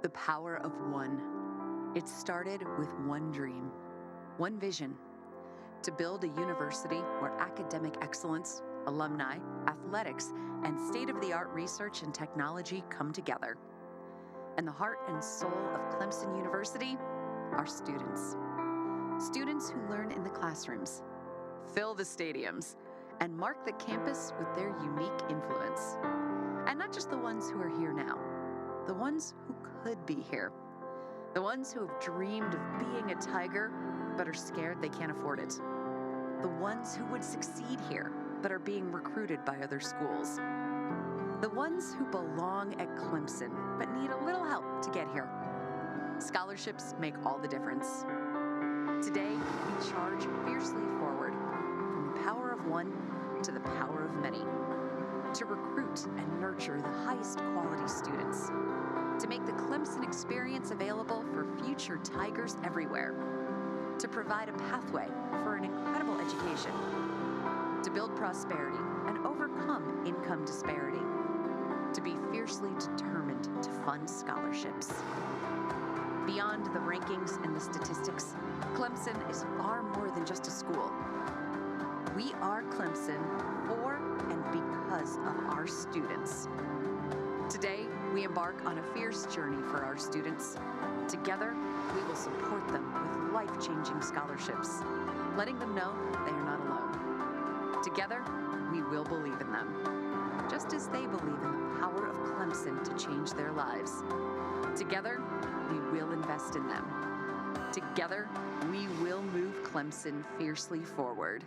The power of one. It started with one dream, one vision, to build a university where academic excellence, alumni, athletics, and state-of-the-art research and technology come together. And the heart and soul of Clemson University are students. Students who learn in the classrooms, fill the stadiums, and mark the campus with their unique influence. And not just the ones who are here now, the ones who could be here. The ones who have dreamed of being a Tiger, but are scared they can't afford it. The ones who would succeed here, but are being recruited by other schools. The ones who belong at Clemson, but need a little help to get here. Scholarships make all the difference. Today, we charge fiercely forward, from the power of one to the power of many, to recruit and nurture the highest quality students, to make the Clemson experience available for future Tigers everywhere, to provide a pathway for an incredible education, to build prosperity and overcome income disparity, to be fiercely determined to fund scholarships. Beyond the rankings and the statistics, Clemson is far more than just a school. We are Clemson for and because of our students. Today, we embark on a fierce journey for our students. Together, we will support them with life-changing scholarships, letting them know they are not alone. Together, we will believe in them, just as they believe in the power of Clemson to change their lives. Together, we will invest in them. Together, we will move Clemson fiercely forward.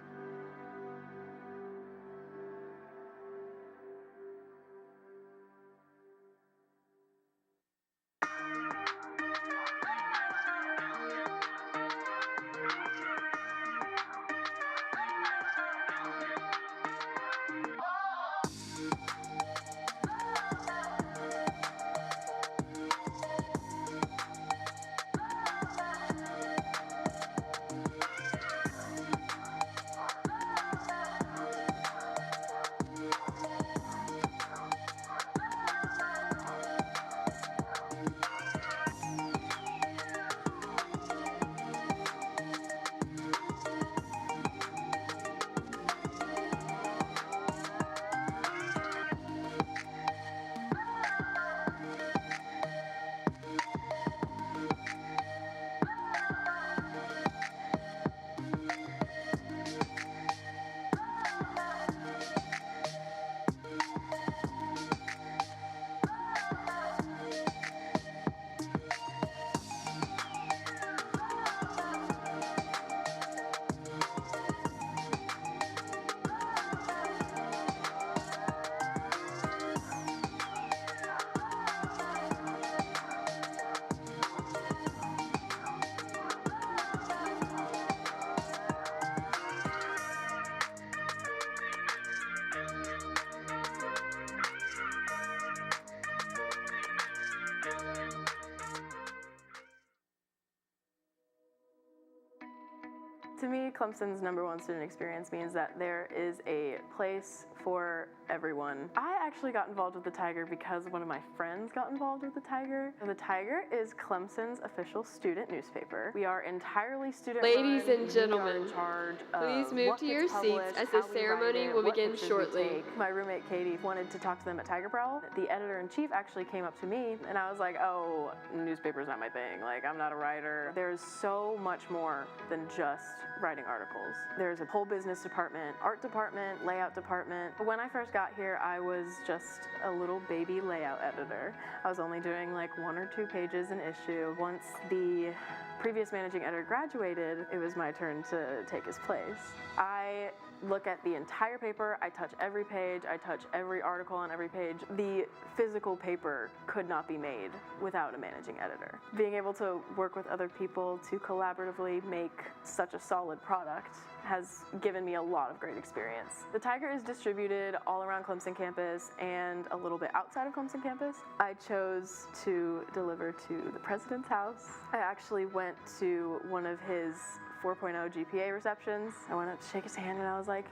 To me, Clemson's #1 student experience means that there is a place for everyone. I actually got involved with the Tiger because one of my friends got involved with the Tiger. The Tiger is Clemson's official student newspaper. We are entirely student-run. Ladies and gentlemen, in charge please move to your seats as the ceremony will begin shortly. My roommate Katie wanted to talk to them at Tiger Prowl. The editor-in-chief actually came up to me and I was like, oh, newspaper's not my thing. Like, I'm not a writer. There's so much more than just writing articles. There's a whole business department, art department, layout department. When I first got here, I was just a little baby layout editor. I was only doing like 1 or 2 pages an issue. Once the previous managing editor graduated, it was my turn to take his place. I look at the entire paper, I touch every page, I touch every article on every page. The physical paper could not be made without a managing editor. Being able to work with other people to collaboratively make such a solid product has given me a lot of great experience. The Tiger is distributed all around Clemson campus and a little bit outside of Clemson campus. I chose to deliver to the president's house. I actually went to one of his 4.0 GPA receptions. I went up to shake his hand and I was like,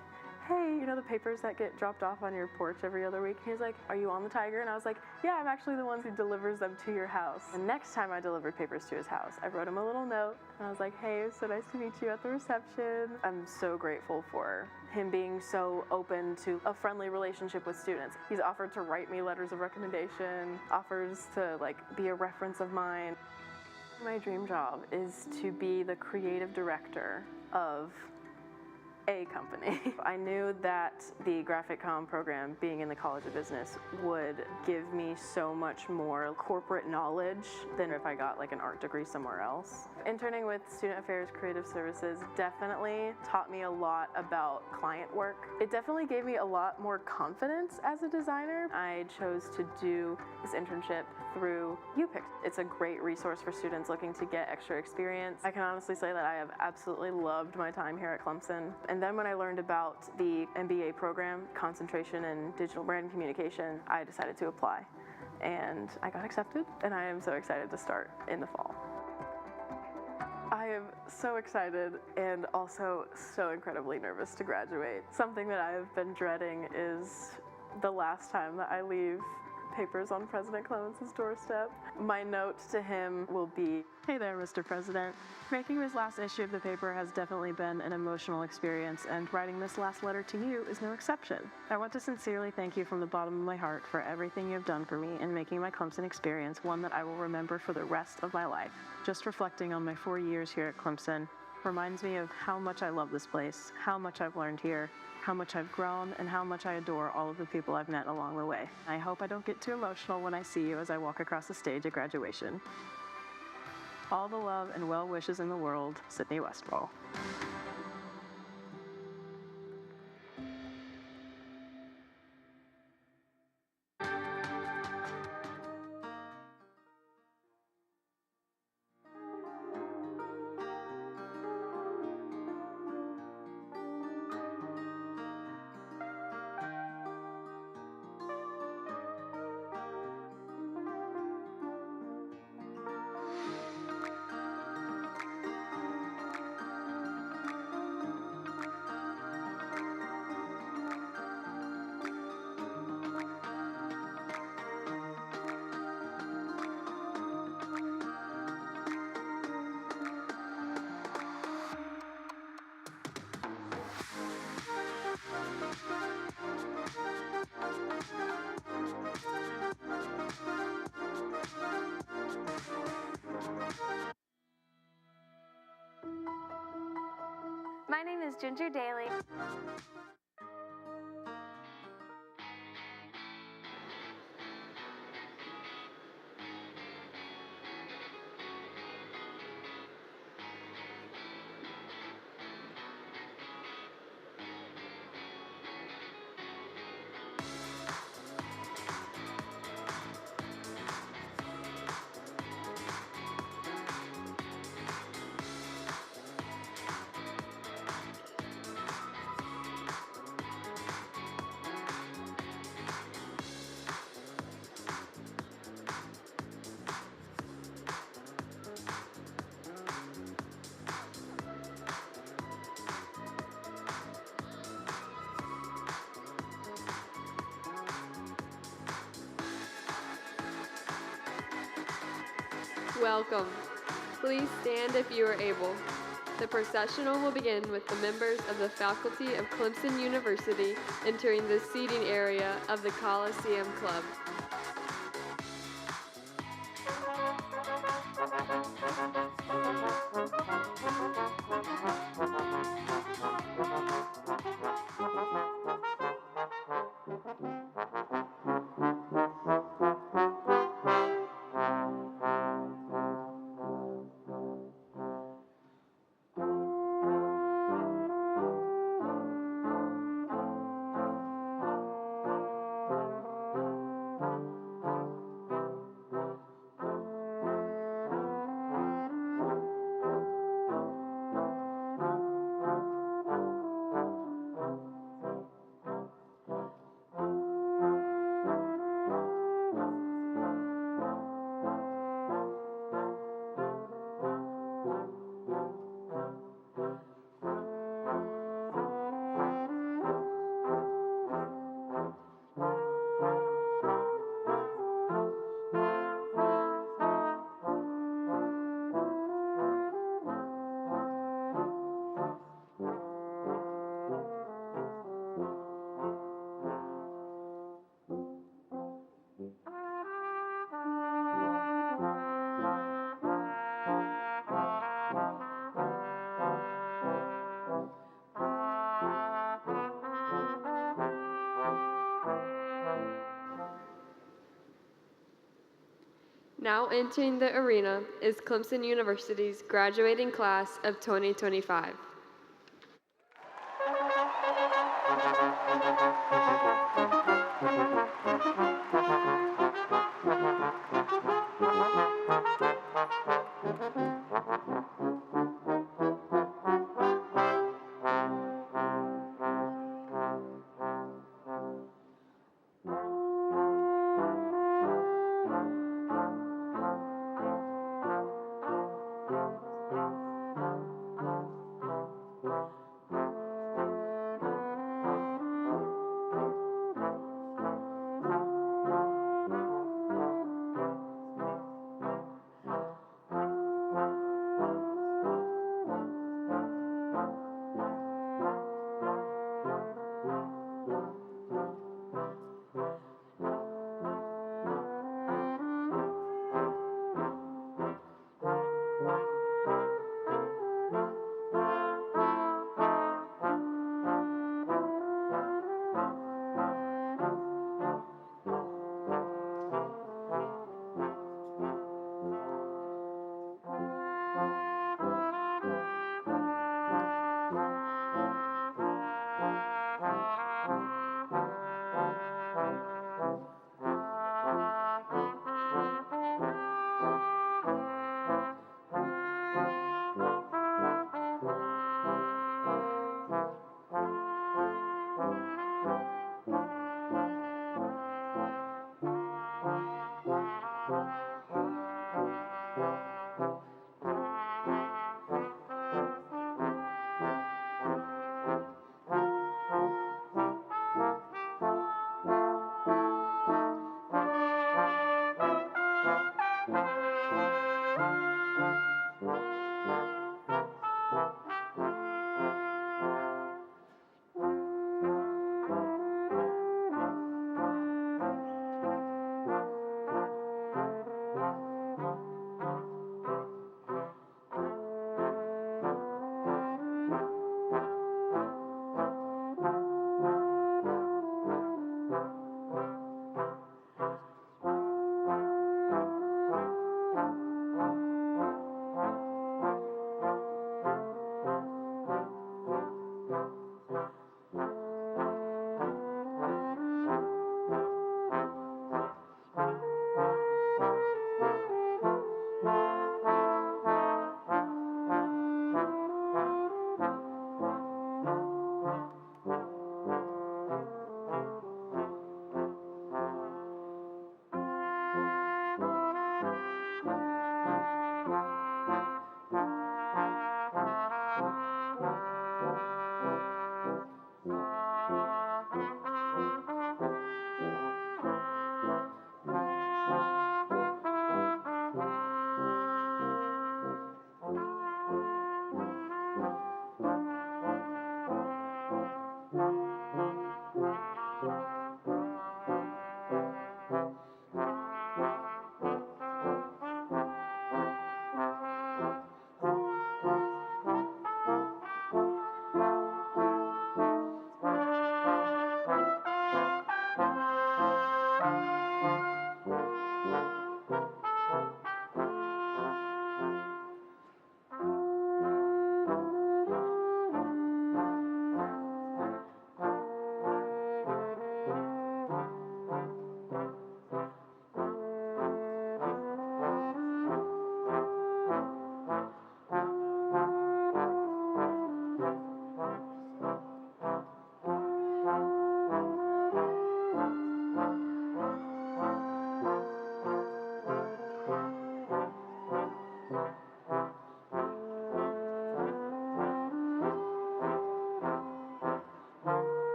hey, you know the papers that get dropped off on your porch every other week? He was like, are you on the Tiger? And I was like, yeah, I'm actually the one who delivers them to your house. And next time I delivered papers to his house, I wrote him a little note, and I was like, hey, it was so nice to meet you at the reception. I'm so grateful for him being so open to a friendly relationship with students. He's offered to write me letters of recommendation, offers to be a reference of mine. My dream job is to be the creative director of a company. I knew that the graphic comm program, being in the College of Business, would give me so much more corporate knowledge than if I got an art degree somewhere else. Interning with Student Affairs Creative Services definitely taught me a lot about client work. It definitely gave me a lot more confidence as a designer. I chose to do this internship through UPIC. It's a great resource for students looking to get extra experience. I can honestly say that I have absolutely loved my time here at Clemson. And then when I learned about the MBA program, concentration in digital brand communication, I decided to apply. And I got accepted, and I am so excited to start in the fall. I am so excited and also so incredibly nervous to graduate. Something that I have been dreading is the last time that I leave papers on President Clemens's doorstep. My note to him will be, hey there, Mr. President. Making this last issue of the paper has definitely been an emotional experience, and writing this last letter to you is no exception. I want to sincerely thank you from the bottom of my heart for everything you have done for me in making my Clemson experience one that I will remember for the rest of my life. Just reflecting on my 4 years here at Clemson reminds me of how much I love this place, how much I've learned here, how much I've grown, and how much I adore all of the people I've met along the way. I hope I don't get too emotional when I see you as I walk across the stage at graduation. All the love and well wishes in the world, Sydney Westfall. My name is Ginger Daly. Welcome. Please stand if you are able. The processional will begin with the members of the faculty of Clemson University entering the seating area of the Coliseum Club. Now entering the arena is Clemson University's graduating class of 2025.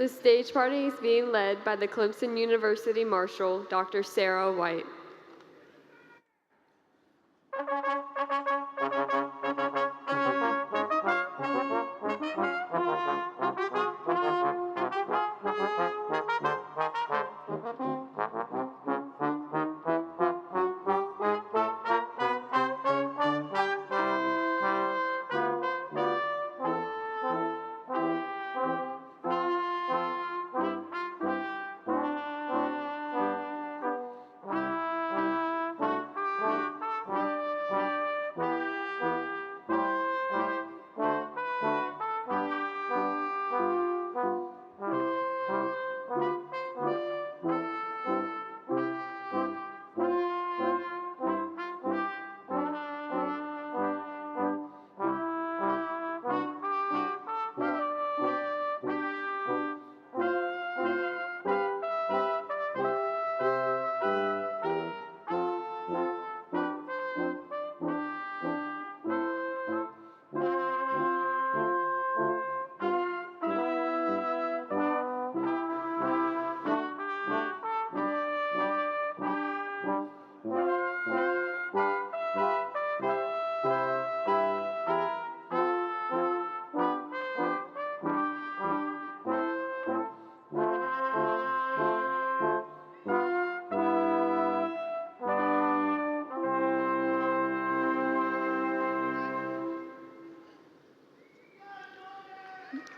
The stage party is being led by the Clemson University Marshal, Dr. Sarah White.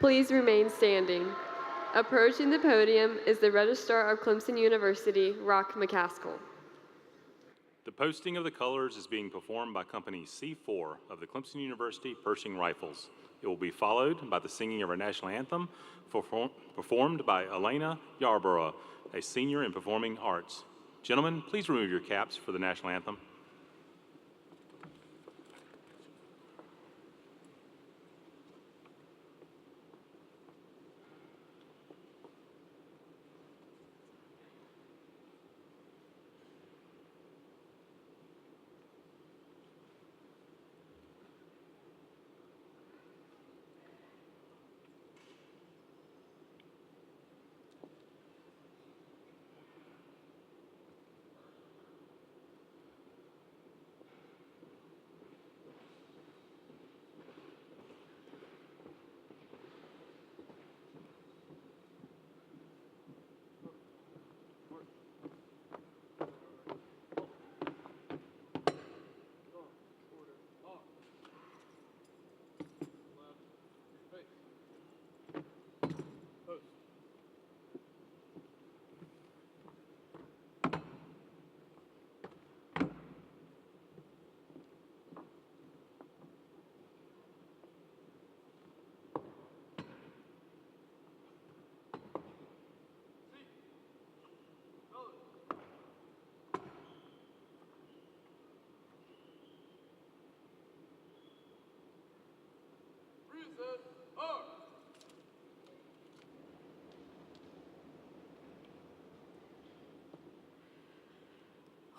Please remain standing. Approaching the podium is the Registrar of Clemson University, Rock McCaskill. The posting of the colors is being performed by Company C4 of the Clemson University Pershing Rifles. It will be followed by the singing of our national anthem, performed by Elena Yarborough, a senior in performing arts. Gentlemen, please remove your caps for the national anthem.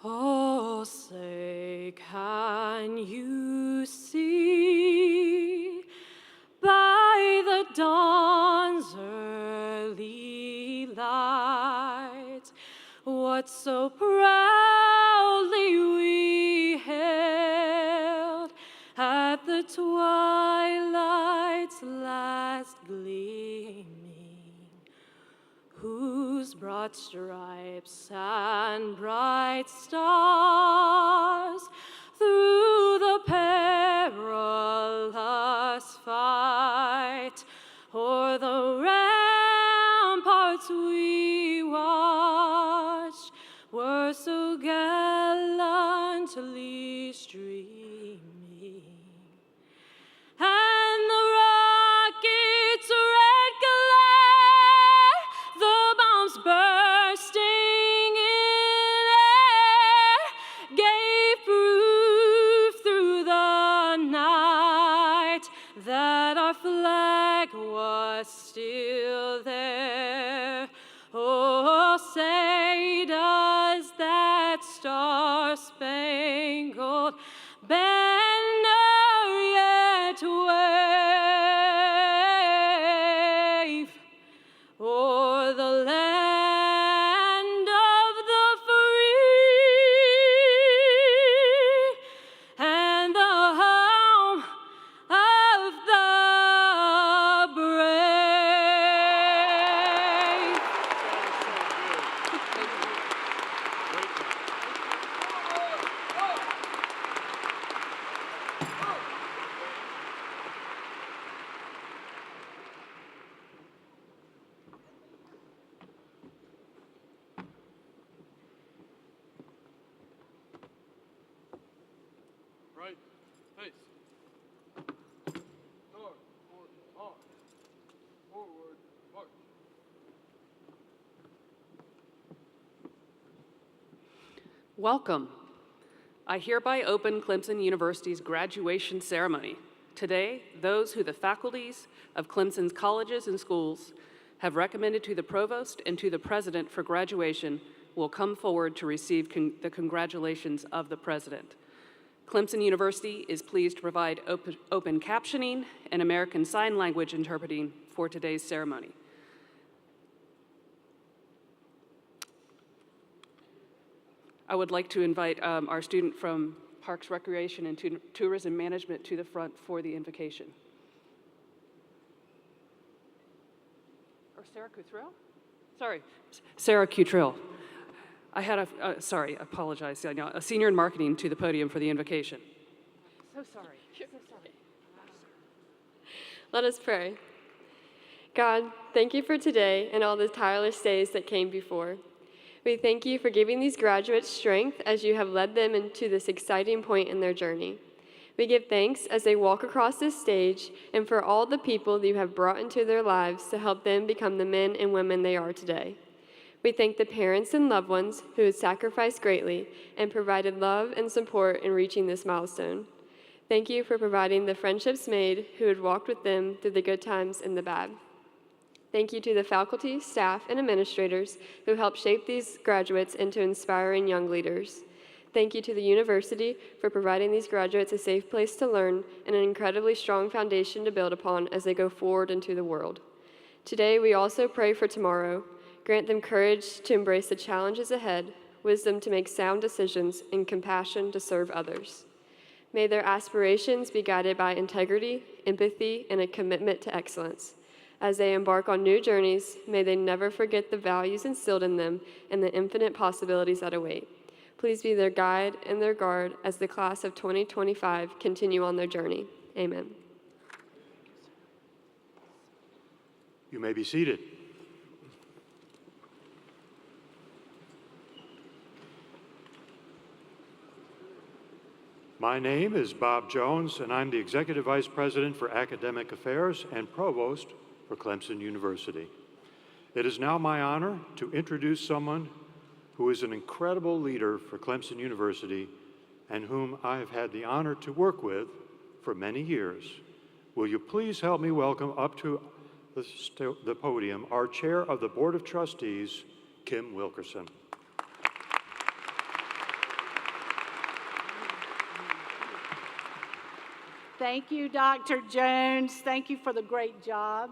Oh, say, can you see by the dawn's early light what so proudly we hailed at the twilight's last gleaming, whose broad stripes and bright stars through the perilous fight o'er the ramparts we watched were so gallantly streaming. And the rocket's red glare, the bombs bursting in air, gave proof through the night that our flag was still there. Oh, say does that star-spangled banner yet wave o'er the land of the free and the home of the brave? Right, face. North, on. Forward, march. Welcome. I hereby open Clemson University's graduation ceremony. Today, those who the faculties of Clemson's colleges and schools have recommended to the provost and to the president for graduation will come forward to receive the congratulations of the president. Clemson University is pleased to provide open captioning and American Sign Language interpreting for today's ceremony. I would like to invite our student from Parks, Recreation, and Tourism Management to the front for the invocation. Or Sarah Cutrell? Sorry, Sarah Cutrell. I had a, sorry, apologize, a senior in marketing to the podium for the invocation. So sorry, so sorry. Let us pray. God, thank you for today and all the tireless days that came before. We thank you for giving these graduates strength as you have led them into this exciting point in their journey. We give thanks as they walk across this stage and for all the people that you have brought into their lives to help them become the men and women they are today. We thank the parents and loved ones who have sacrificed greatly and provided love and support in reaching this milestone. Thank you for providing the friendships made who had walked with them through the good times and the bad. Thank you to the faculty, staff, and administrators who helped shape these graduates into inspiring young leaders. Thank you to the university for providing these graduates a safe place to learn and an incredibly strong foundation to build upon as they go forward into the world. Today, we also pray for tomorrow. Grant them courage to embrace the challenges ahead, wisdom to make sound decisions, and compassion to serve others. May their aspirations be guided by integrity, empathy, and a commitment to excellence. As they embark on new journeys, may they never forget the values instilled in them and the infinite possibilities that await. Please be their guide and their guard as the class of 2025 continue on their journey. Amen. You may be seated. My name is Bob Jones, and I'm the Executive Vice President for Academic Affairs and Provost for Clemson University. It is now my honor to introduce someone who is an incredible leader for Clemson University and whom I have had the honor to work with for many years. Will you please help me welcome up to the podium our Chair of the Board of Trustees, Kim Wilkerson. Thank you, Dr. Jones. Thank you for the great job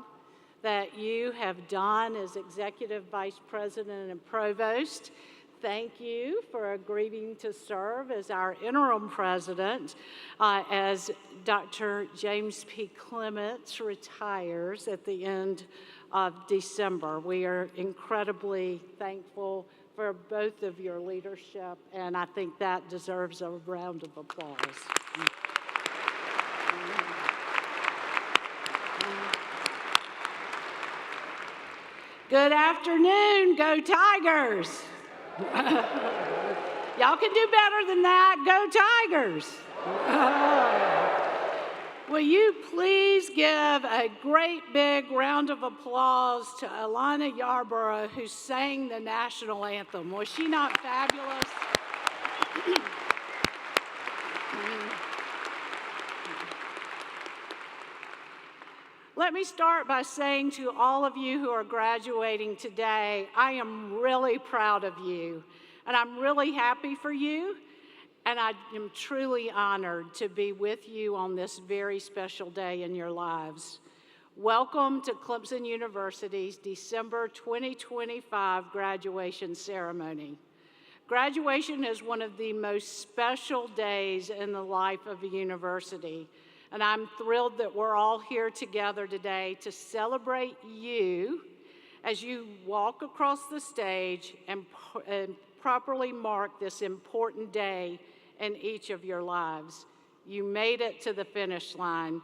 that you have done as Executive Vice President and Provost. Thank you for agreeing to serve as our interim president as Dr. James P. Clements retires at the end of December. We are incredibly thankful for both of your leadership, and I think that deserves a round of applause. Good afternoon, go Tigers. Y'all can do better than that, go Tigers. Will you please give a great big round of applause to Alana Yarborough, who sang the national anthem. Was she not fabulous? Let me start by saying to all of you who are graduating today, I am really proud of you, and I'm really happy for you, and I am truly honored to be with you on this very special day in your lives. Welcome to Clemson University's December 2025 graduation ceremony. Graduation is one of the most special days in the life of a university. And I'm thrilled that we're all here together today to celebrate you as you walk across the stage and properly mark this important day in each of your lives. You made it to the finish line.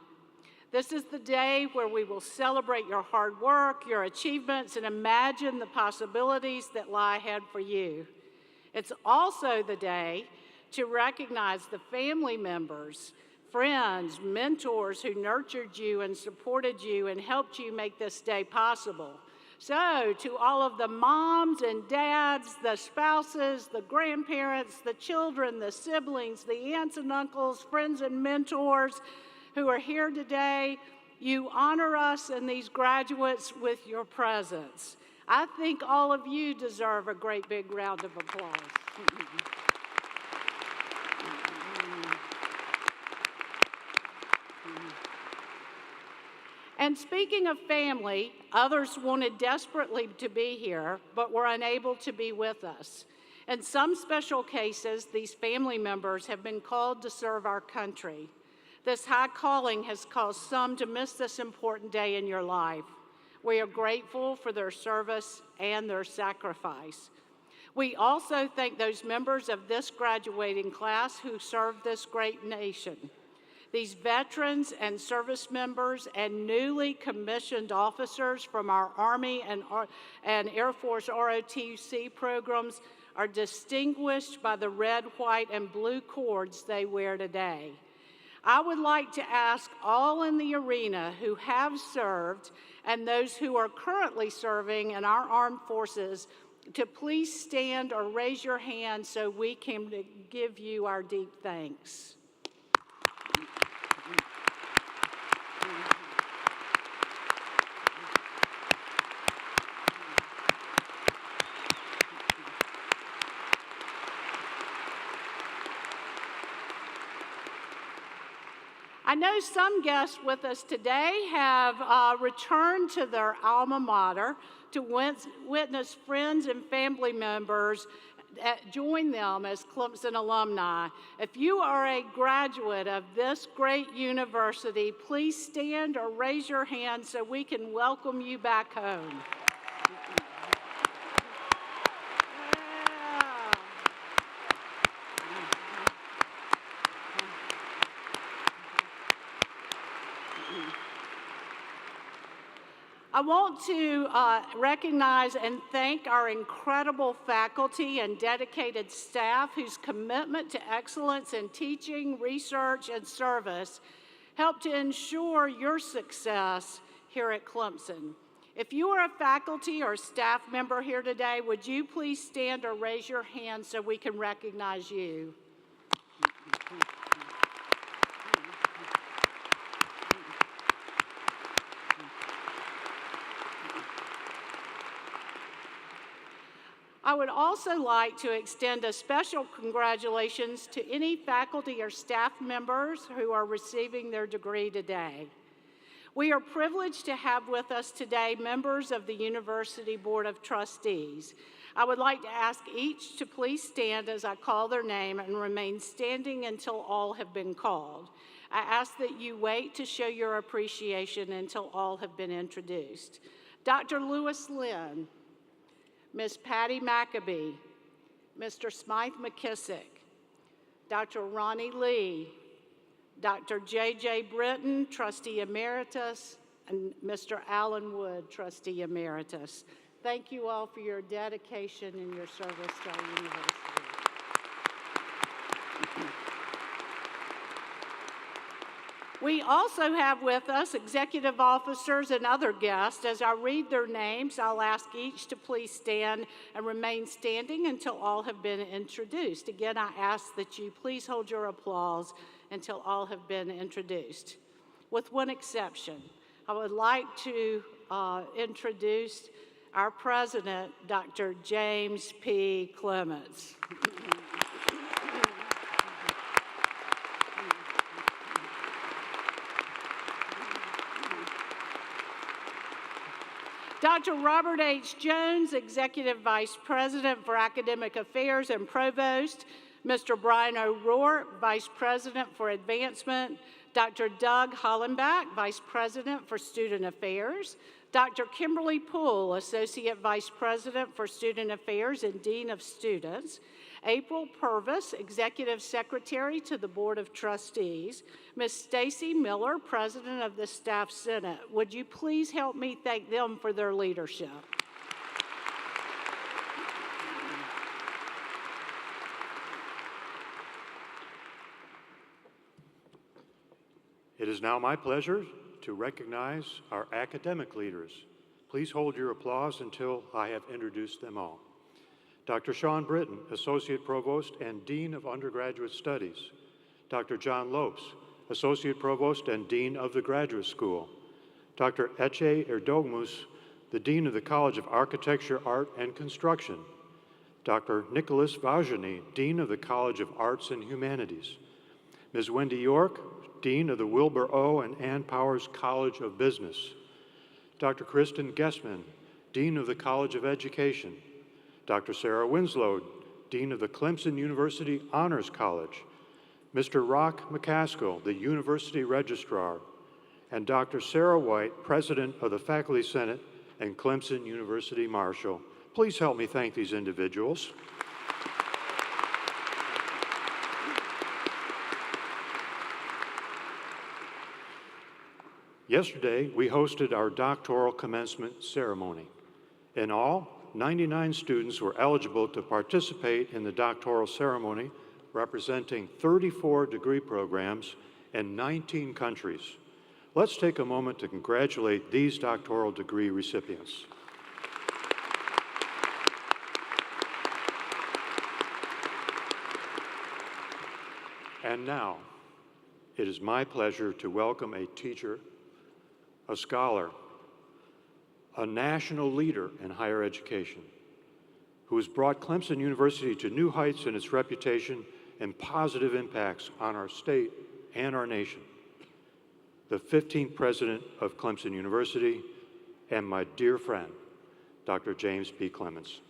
This is the day where we will celebrate your hard work, your achievements, and imagine the possibilities that lie ahead for you. It's also the day to recognize the family members, friends, mentors who nurtured you and supported you and helped you make this day possible. So, to all of the moms and dads, the spouses, the grandparents, the children, the siblings, the aunts and uncles, friends and mentors who are here today, you honor us and these graduates with your presence. I think all of you deserve a great big round of applause. And speaking of family, others wanted desperately to be here, but were unable to be with us. In some special cases, these family members have been called to serve our country. This high calling has caused some to miss this important day in your life. We are grateful for their service and their sacrifice. We also thank those members of this graduating class who served this great nation. These veterans and service members and newly commissioned officers from our Army and Air Force ROTC programs are distinguished by the red, white, and blue cords they wear today. I would like to ask all in the arena who have served and those who are currently serving in our armed forces to please stand or raise your hand so we can give you our deep thanks. I know some guests with us today have returned to their alma mater to witness friends and family members join them as Clemson alumni. If you are a graduate of this great university, please stand or raise your hand so we can welcome you back home. I want to recognize and thank our incredible faculty and dedicated staff whose commitment to excellence in teaching, research, and service help to ensure your success here at Clemson. If you are a faculty or staff member here today, would you please stand or raise your hand so we can recognize you? I would also like to extend a special congratulations to any faculty or staff members who are receiving their degree today. We are privileged to have with us today members of the University Board of Trustees. I would like to ask each to please stand as I call their name and remain standing until all have been called. I ask that you wait to show your appreciation until all have been introduced. Dr. Lewis Lynn, Ms. Patty McAbee, Mr. Smythe McKissick, Dr. Ronnie Lee, Dr. J.J. Britton, Trustee Emeritus, and Mr. Alan Wood, Trustee Emeritus. Thank you all for your dedication and your service to our university. We also have with us executive officers and other guests. As I read their names, I'll ask each to please stand and remain standing until all have been introduced. Again, I ask that you please hold your applause until all have been introduced. With one exception, I would like to introduce our president, Dr. James P. Clements. Dr. Robert H. Jones, Executive Vice President for Academic Affairs and Provost. Mr. Brian O'Rourke, Vice President for Advancement. Dr. Doug Hollenbach, Vice President for Student Affairs. Dr. Kimberly Poole, Associate Vice President for Student Affairs and Dean of Students. April Purvis, Executive Secretary to the Board of Trustees. Ms. Stacy Miller, President of the Staff Senate. Would you please help me thank them for their leadership? It is now my pleasure to recognize our academic leaders. Please hold your applause until I have introduced them all. Dr. Sean Britton, Associate Provost and Dean of Undergraduate Studies. Dr. John Lopes, Associate Provost and Dean of the Graduate School. Dr. Eche Erdogmus, the Dean of the College of Architecture, Art, and Construction. Dr. Nicholas Vajani, Dean of the College of Arts and Humanities. Ms. Wendy York, Dean of the Wilbur O. and Ann Powers College of Business. Dr. Kristen Gessman, Dean of the College of Education. Dr. Sarah Winslow, Dean of the Clemson University Honors College. Mr. Rock McCaskill, the University Registrar. And Dr. Sarah White, President of the Faculty Senate and Clemson University Marshal. Please help me thank these individuals. Yesterday, we hosted our doctoral commencement ceremony. In all, 99 students were eligible to participate in the doctoral ceremony, representing 34 degree programs in 19 countries. Let's take a moment to congratulate these doctoral degree recipients. And now, it is my pleasure to welcome a teacher, a scholar, a national leader in higher education, who has brought Clemson University to new heights in its reputation and positive impacts on our state and our nation. The 15th president of Clemson University and my dear friend, Dr. James P. Clemens.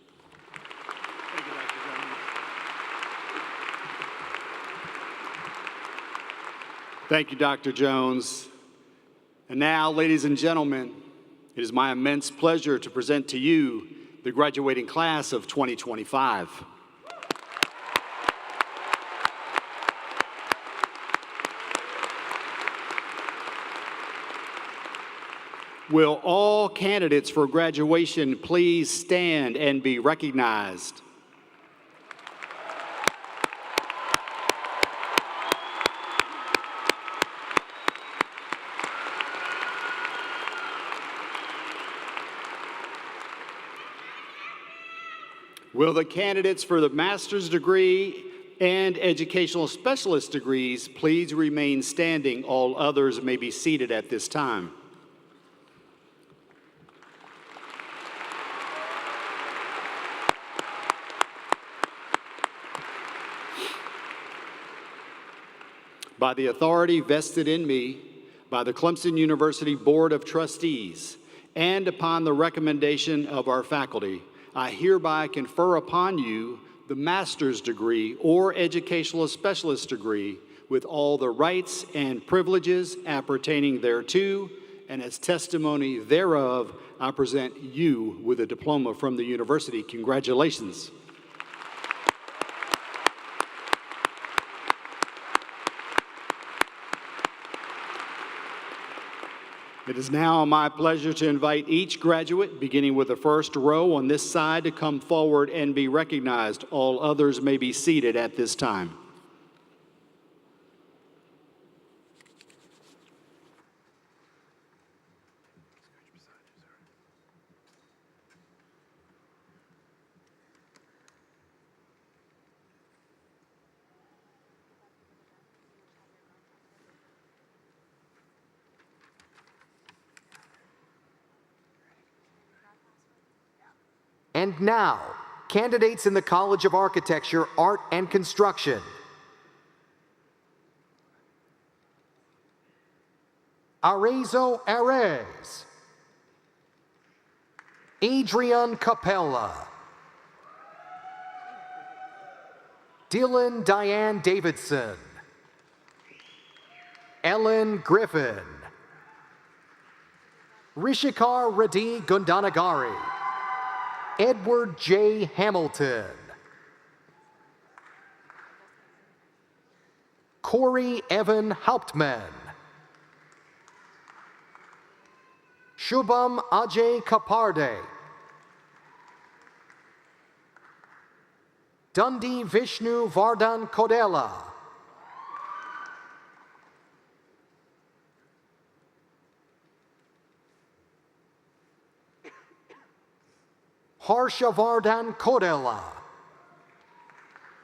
Thank you, Dr. Jones. Thank you, Dr. Jones. And now, ladies and gentlemen, it is my immense pleasure to present to you the graduating class of 2025. Will all candidates for graduation please stand and be recognized? Will the candidates for the master's degree and educational specialist degrees please remain standing? All others may be seated at this time. By the authority vested in me by the Clemson University Board of Trustees and upon the recommendation of our faculty, I hereby confer upon you the master's degree or educational specialist degree with all the rights and privileges appertaining thereto, and as testimony thereof, I present you with a diploma from the university. Congratulations. It is now my pleasure to invite each graduate, beginning with the first row on this side, to come forward and be recognized. All others may be seated at this time. And now, candidates in the College of Architecture, Art, and Construction. Arezo Arez. Adrian Capella. Dylan Diane Davidson. Ellen Griffin. Rishikar Reddy Gundanagari. Edward J. Hamilton. Corey Evan Hauptman. Shubham Ajay Kaparde. Dundee Vishnu Vardhan Kodela. Harshavardhan Kodela.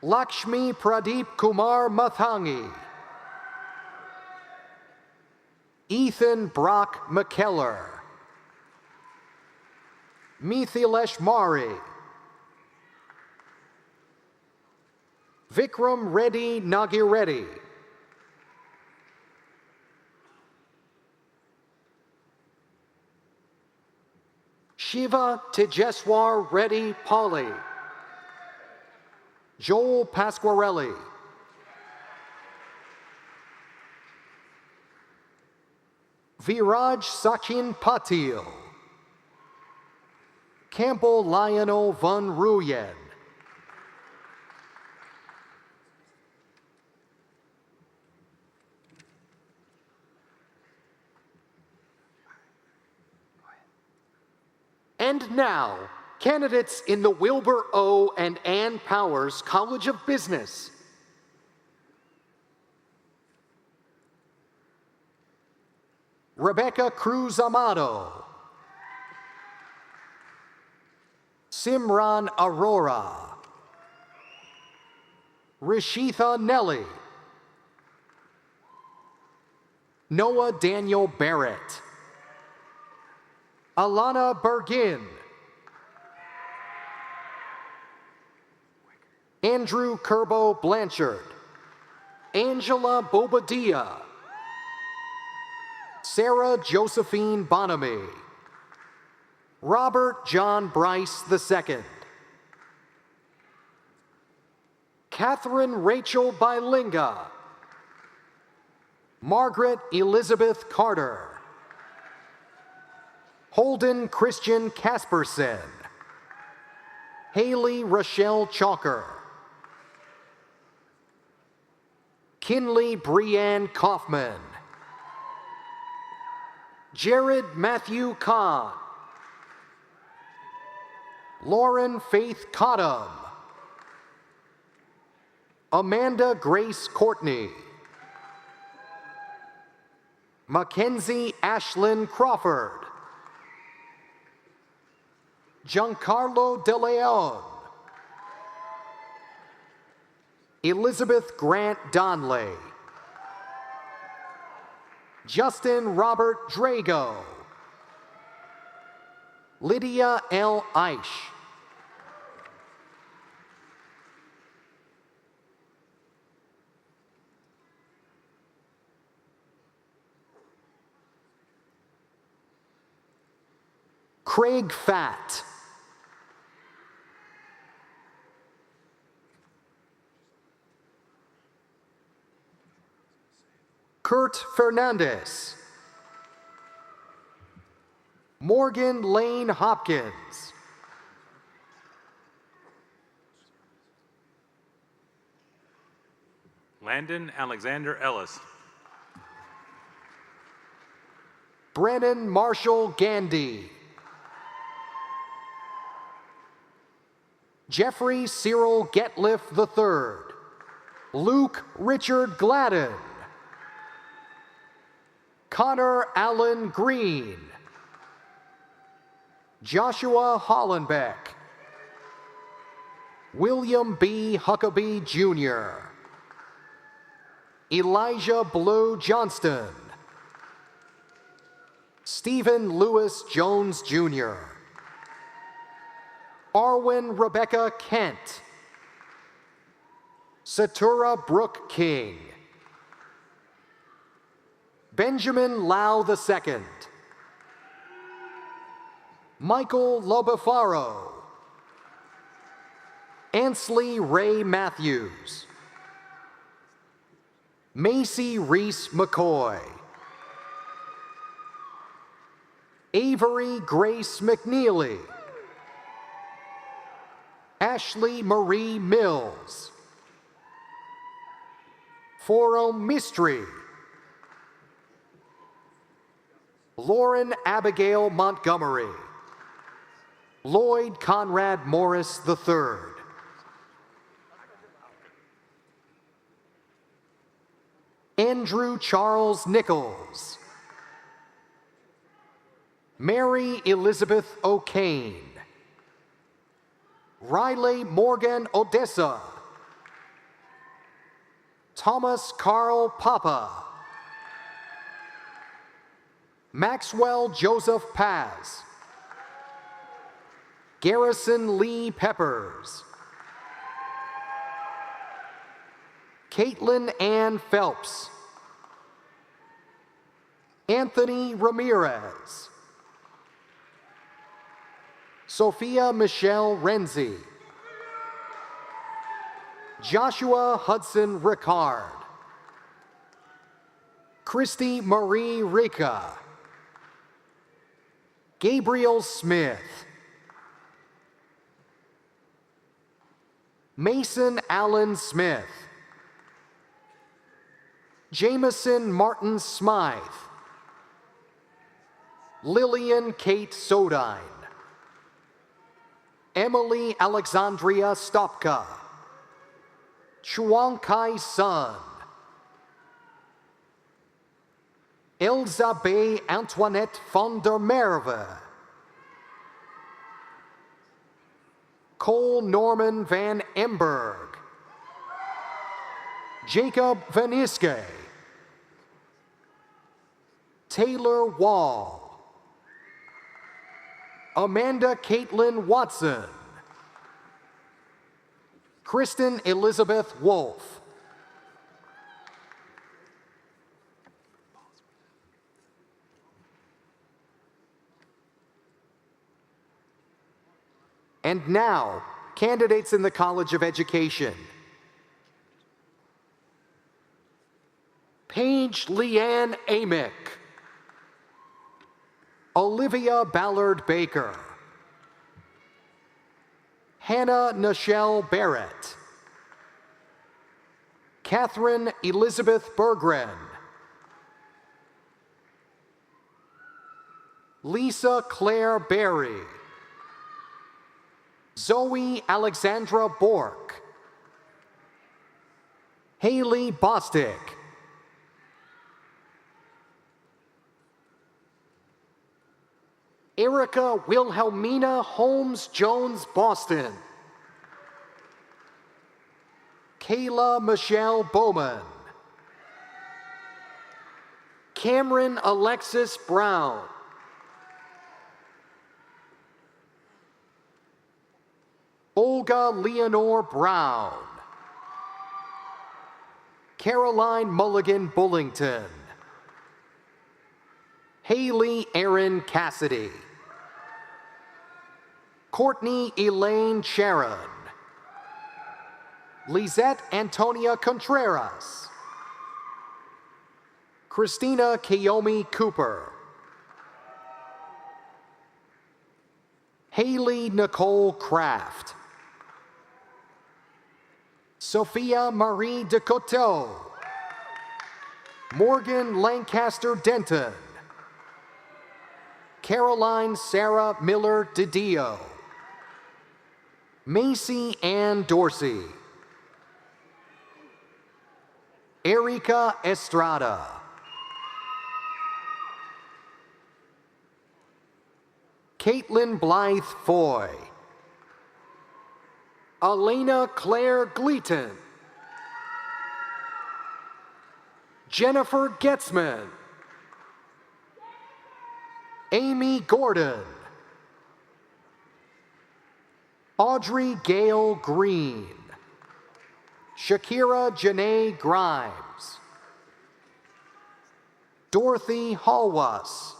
Lakshmi Pradeep Kumar Mathangi. Ethan Brock McKellar. Mithilesh Mari. Vikram Reddy Nagireddy. Shiva Tejeswar Reddy Pauli. Joel Pasquarelli. Viraj Sachin Patil. Campbell Lionel Van Ruyen. And now, candidates in the Wilbur O. and Ann Powers College of Business. Rebecca Cruz Amado. Simran Arora. Rishitha Nelly. Noah Daniel Barrett. Alana Bergin. Andrew Kerbo Blanchard. Angela Bobadilla. Sarah Josephine Bonamy. Robert John Bryce II. Catherine Rachel Bilinga. Margaret Elizabeth Carter. Holden Christian Casperson. Haley Rochelle Chalker. Kinley Brianne Kaufman. Jared Matthew Kahn. Lauren Faith Cottom. Amanda Grace Courtney. Mackenzie Ashlyn Crawford. Giancarlo De Leon. Elizabeth Grant Donley. Justin Robert Drago. Lydia L. Eisch. Craig Fatt. Kurt Fernandez. Morgan Lane Hopkins. Landon Alexander Ellis. Brennan Marshall Gandy. Jeffrey Cyril Getliff III. Luke Richard Gladden. Connor Allen Green. Joshua Hollenbeck. William B. Huckabee Jr. Elijah Blue Johnston. Stephen Lewis Jones Jr. Arwen Rebecca Kent. Satura Brooke King. Benjamin Lau II. Michael Lobafaro. Ansley Ray Matthews. Macy Reese McCoy. Avery Grace McNeely. Ashley Marie Mills. Forum Mystery. Lauren Abigail Montgomery. Lloyd Conrad Morris III. Andrew Charles Nichols. Mary Elizabeth O'Kane. Riley Morgan Odessa. Thomas Carl Papa. Maxwell Joseph Paz. Garrison Lee Peppers. Caitlin Ann Phelps. Anthony Ramirez. Sophia Michelle Renzi. Joshua Hudson Ricard. Christy Marie Rica. Gabriel Smith. Mason Allen Smith. Jameson Martin Smythe. Lillian Kate Sodine. Emily Alexandria Stopka, Chuang Kai Sun, Elzabe Antoinette van der Merwe, Cole Norman van Emberg, Jacob Van Iske, Taylor Wall, Amanda Caitlin Watson, Kristen Elizabeth Wolf, and now, candidates in the College of Education. Paige Leanne Amick, Olivia Ballard Baker, Hannah Nichelle Barrett, Catherine Elizabeth Berggren, Lisa Claire Berry, Zoe Alexandra Bork, Haley Bostick, Erica Wilhelmina Holmes Jones Boston, Kayla Michelle Bowman, Cameron Alexis Brown, Olga Leonore Brown, Caroline Mulligan Bullington, Haley Erin Cassidy, Courtney Elaine Sharon, Lizette Antonia Contreras, Christina Kiyomi Cooper, Haley Nicole Kraft, Sophia Marie DeCoteau, Morgan Lancaster Denton, Caroline Sarah Miller DiDio, Macy Ann Dorsey, Erica Estrada, Caitlin Blythe Foy, Elena Claire Gleaton, Jennifer Getzman, Amy Gordon, Audrey Gale Green, Shakira Janae Grimes, Dorothy Hallwas,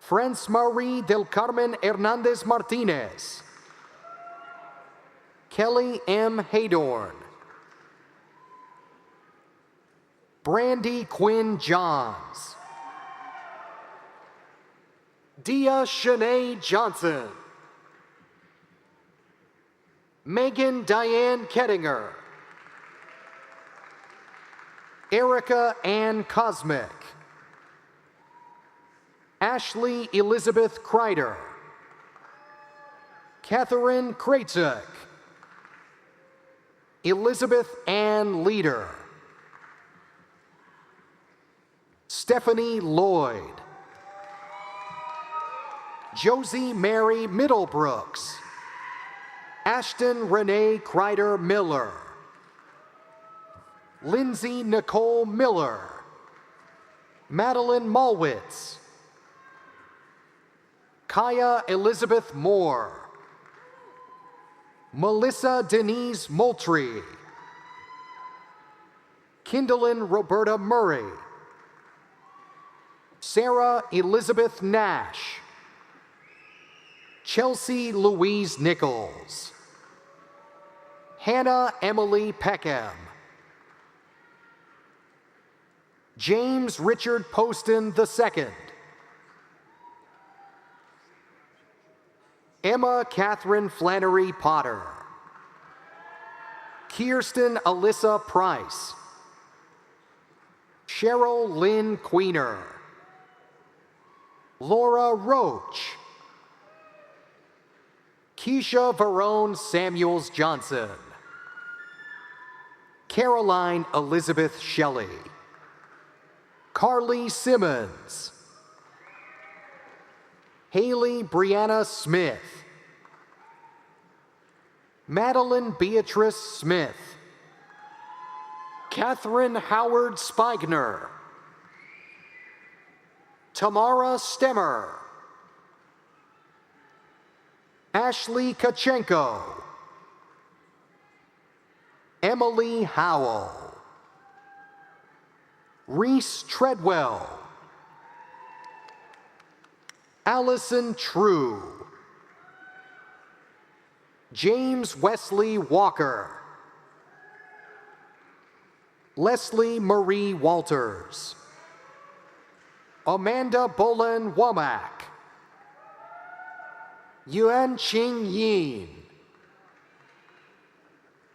France Marie del Carmen Hernandez Martinez, Kelly M. Haydorn, Brandy Quinn Johns, Dia Shanae Johnson, Megan Diane Kettinger, Erica Ann Cosmic, Ashley Elizabeth Kreider, Catherine Kraitzuk, Elizabeth Ann Leader, Stephanie Lloyd, Josie Mary Middlebrooks, Ashton Renee Kreider Miller, Lindsay Nicole Miller, Madeline Malwitz, Kaya Elizabeth Moore, Melissa Denise Moultrie, Kindlin Roberta Murray, Sarah Elizabeth Nash, Chelsea Louise Nichols, Hannah Emily Peckham, James Richard Poston II, Emma Catherine Flannery Potter, Kirsten Alyssa Price, Cheryl Lynn Queener, Laura Roach, Keisha Verone Samuels Johnson. Caroline Elizabeth Shelley. Carly Simmons. Haley Brianna Smith. Madeline Beatrice Smith. Catherine Howard Spigner. Tamara Stemmer. Ashley Kachenko. Emily Howell. Reese Treadwell. Allison True. James Wesley Walker. Leslie Marie Walters. Amanda Bolen Womack. Yuan Qing Yin.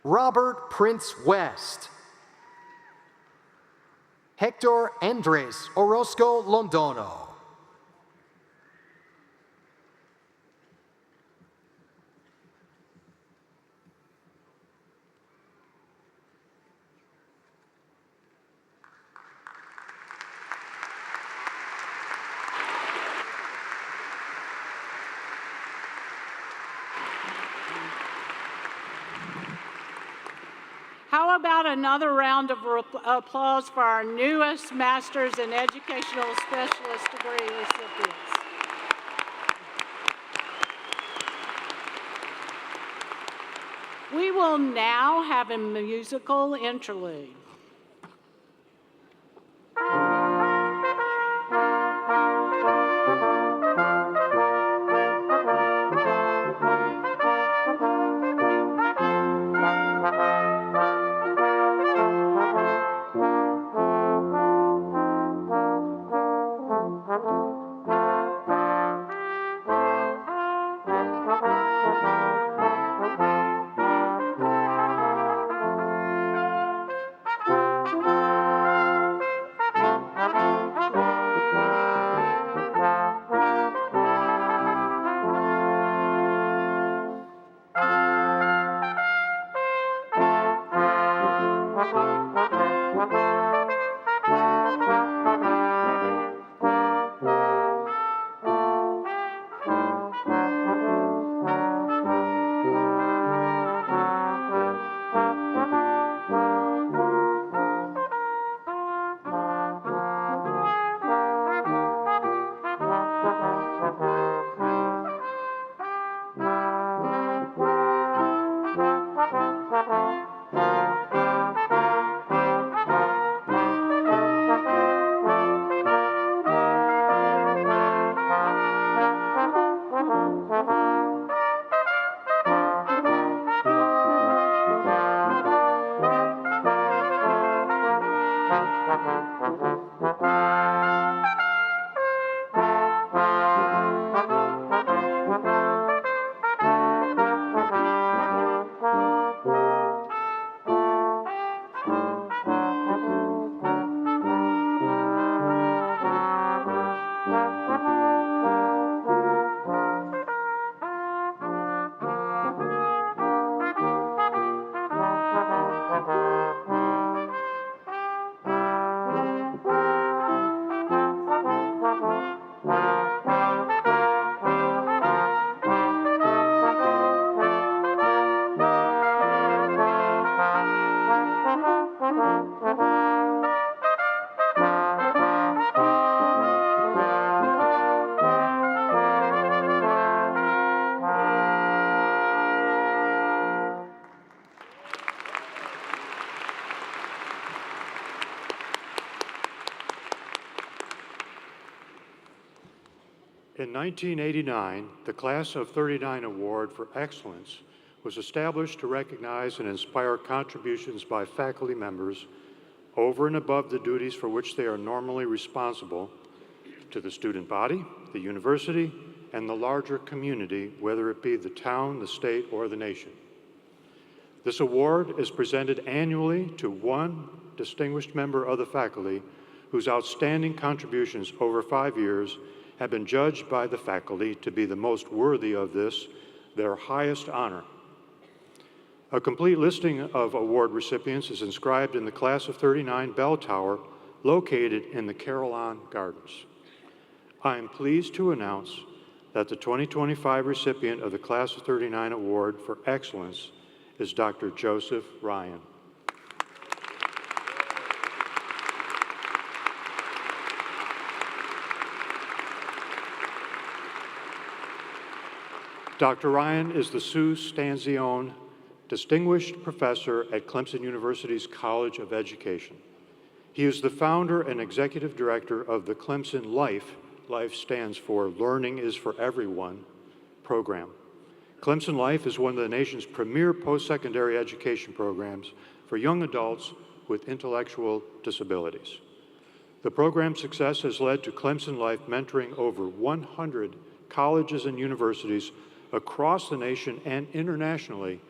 Robert Prince West. Hector Andres Orozco Londono. How about another round of applause for our newest Master's in Educational Specialist degree recipients? We will now have a musical interlude. In 1989, the Class of '39 Award for Excellence was established to recognize and inspire contributions by faculty members over and above the duties for which they are normally responsible to the student body, the university, and the larger community, whether it be the town, the state, or the nation. This award is presented annually to one distinguished member of the faculty whose outstanding contributions over 5 years have been judged by the faculty to be the most worthy of this their highest honor. A complete listing of award recipients is inscribed in the Class of '39 bell tower located in the Carillon Gardens. I am pleased to announce that the 2025 recipient of the Class of '39 Award for Excellence is Dr. Joseph Ryan. Dr. Ryan is the Sue Stanzione Distinguished Professor at Clemson University's College of Education. He is the founder and executive director of the Clemson Life stands for Learning is for Everyone program. Clemson Life is one of the nation's premier post-secondary education programs for young adults with intellectual disabilities. The program's success has led to Clemson Life mentoring over 100 colleges and universities across the nation and internationally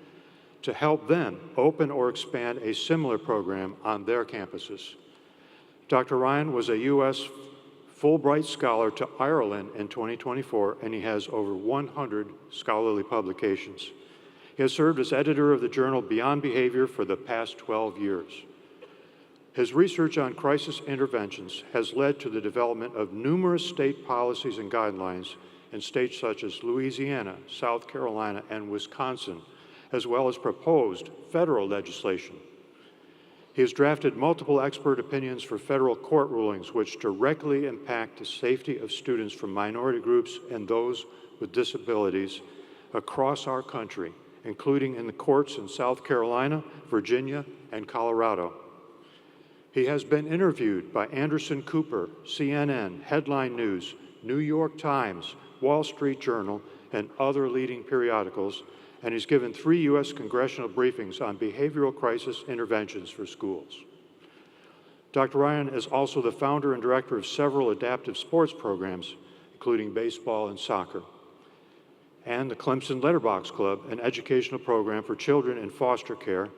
to help them open or expand a similar program on their campuses. Dr. Ryan was a U.S. Fulbright Scholar to Ireland in 2024, and he has over 100 scholarly publications. He has served as editor of the journal Beyond Behavior for the past 12 years. His research on crisis interventions has led to the development of numerous state policies and guidelines in states such as Louisiana, South Carolina, and Wisconsin, as well as proposed federal legislation. He has drafted multiple expert opinions for federal court rulings which directly impact the safety of students from minority groups and those with disabilities across our country, including in the courts in South Carolina, Virginia, and Colorado. He has been interviewed by Anderson Cooper, CNN, Headline News, New York Times, Wall Street Journal, and other leading periodicals, and he's given 3 U.S. congressional briefings on behavioral crisis interventions for schools. Dr. Ryan is also the founder and director of several adaptive sports programs, including baseball and soccer, and the Clemson Letterbox Club, an educational program for children in foster care,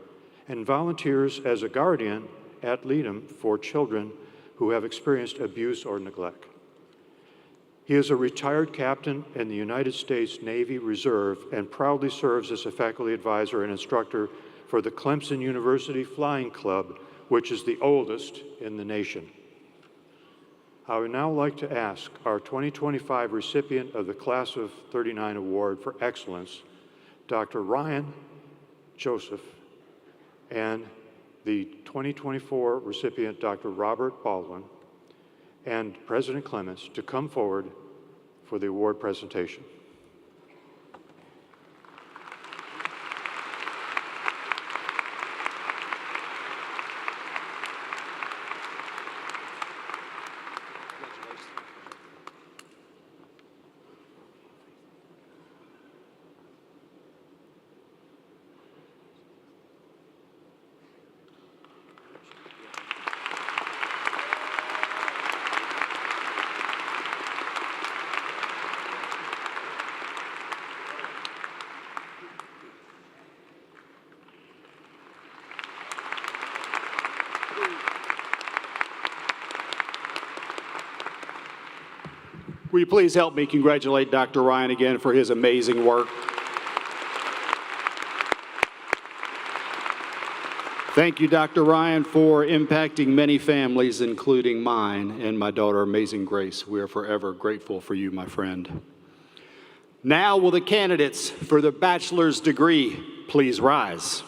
and volunteers as a guardian at Leadham for children who have experienced abuse or neglect. He is a retired captain in the United States Navy Reserve and proudly serves as a faculty advisor and instructor for the Clemson University Flying Club, which is the oldest in the nation. I would now like to ask our 2025 recipient of the Class of '39 Award for Excellence, Dr. Ryan Joseph, and the 2024 recipient, Dr. Robert Baldwin, and President Clements to come forward for the award presentation. Will you please help me congratulate Dr. Ryan again for his amazing work? Thank you, Dr. Ryan, for impacting many families, including mine and my daughter, Amazing Grace. We are forever grateful for you, my friend. Now will the candidates for the bachelor's degree please rise?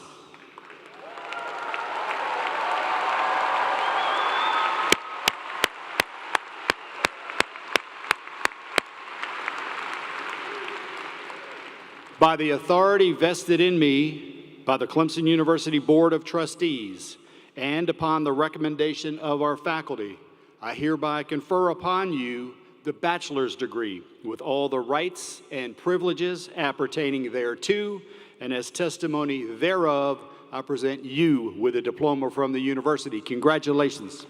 By the authority vested in me by the Clemson University Board of Trustees and upon the recommendation of our faculty, I hereby confer upon you the bachelor's degree with all the rights and privileges appertaining thereto, and as testimony thereof, I present you with a diploma from the university. Congratulations.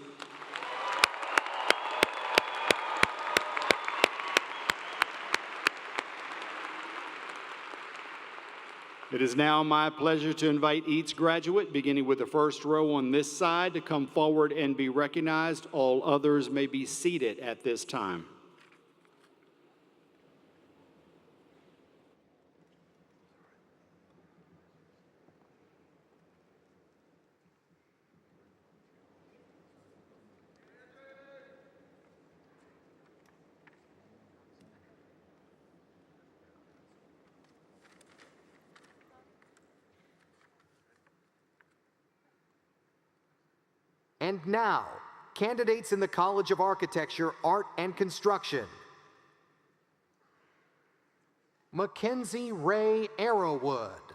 It is now my pleasure to invite each graduate, beginning with the first row on this side, to come forward and be recognized. All others may be seated at this time. And now, candidates in the College of Architecture, Art, and Construction. Mackenzie Ray Arrowwood.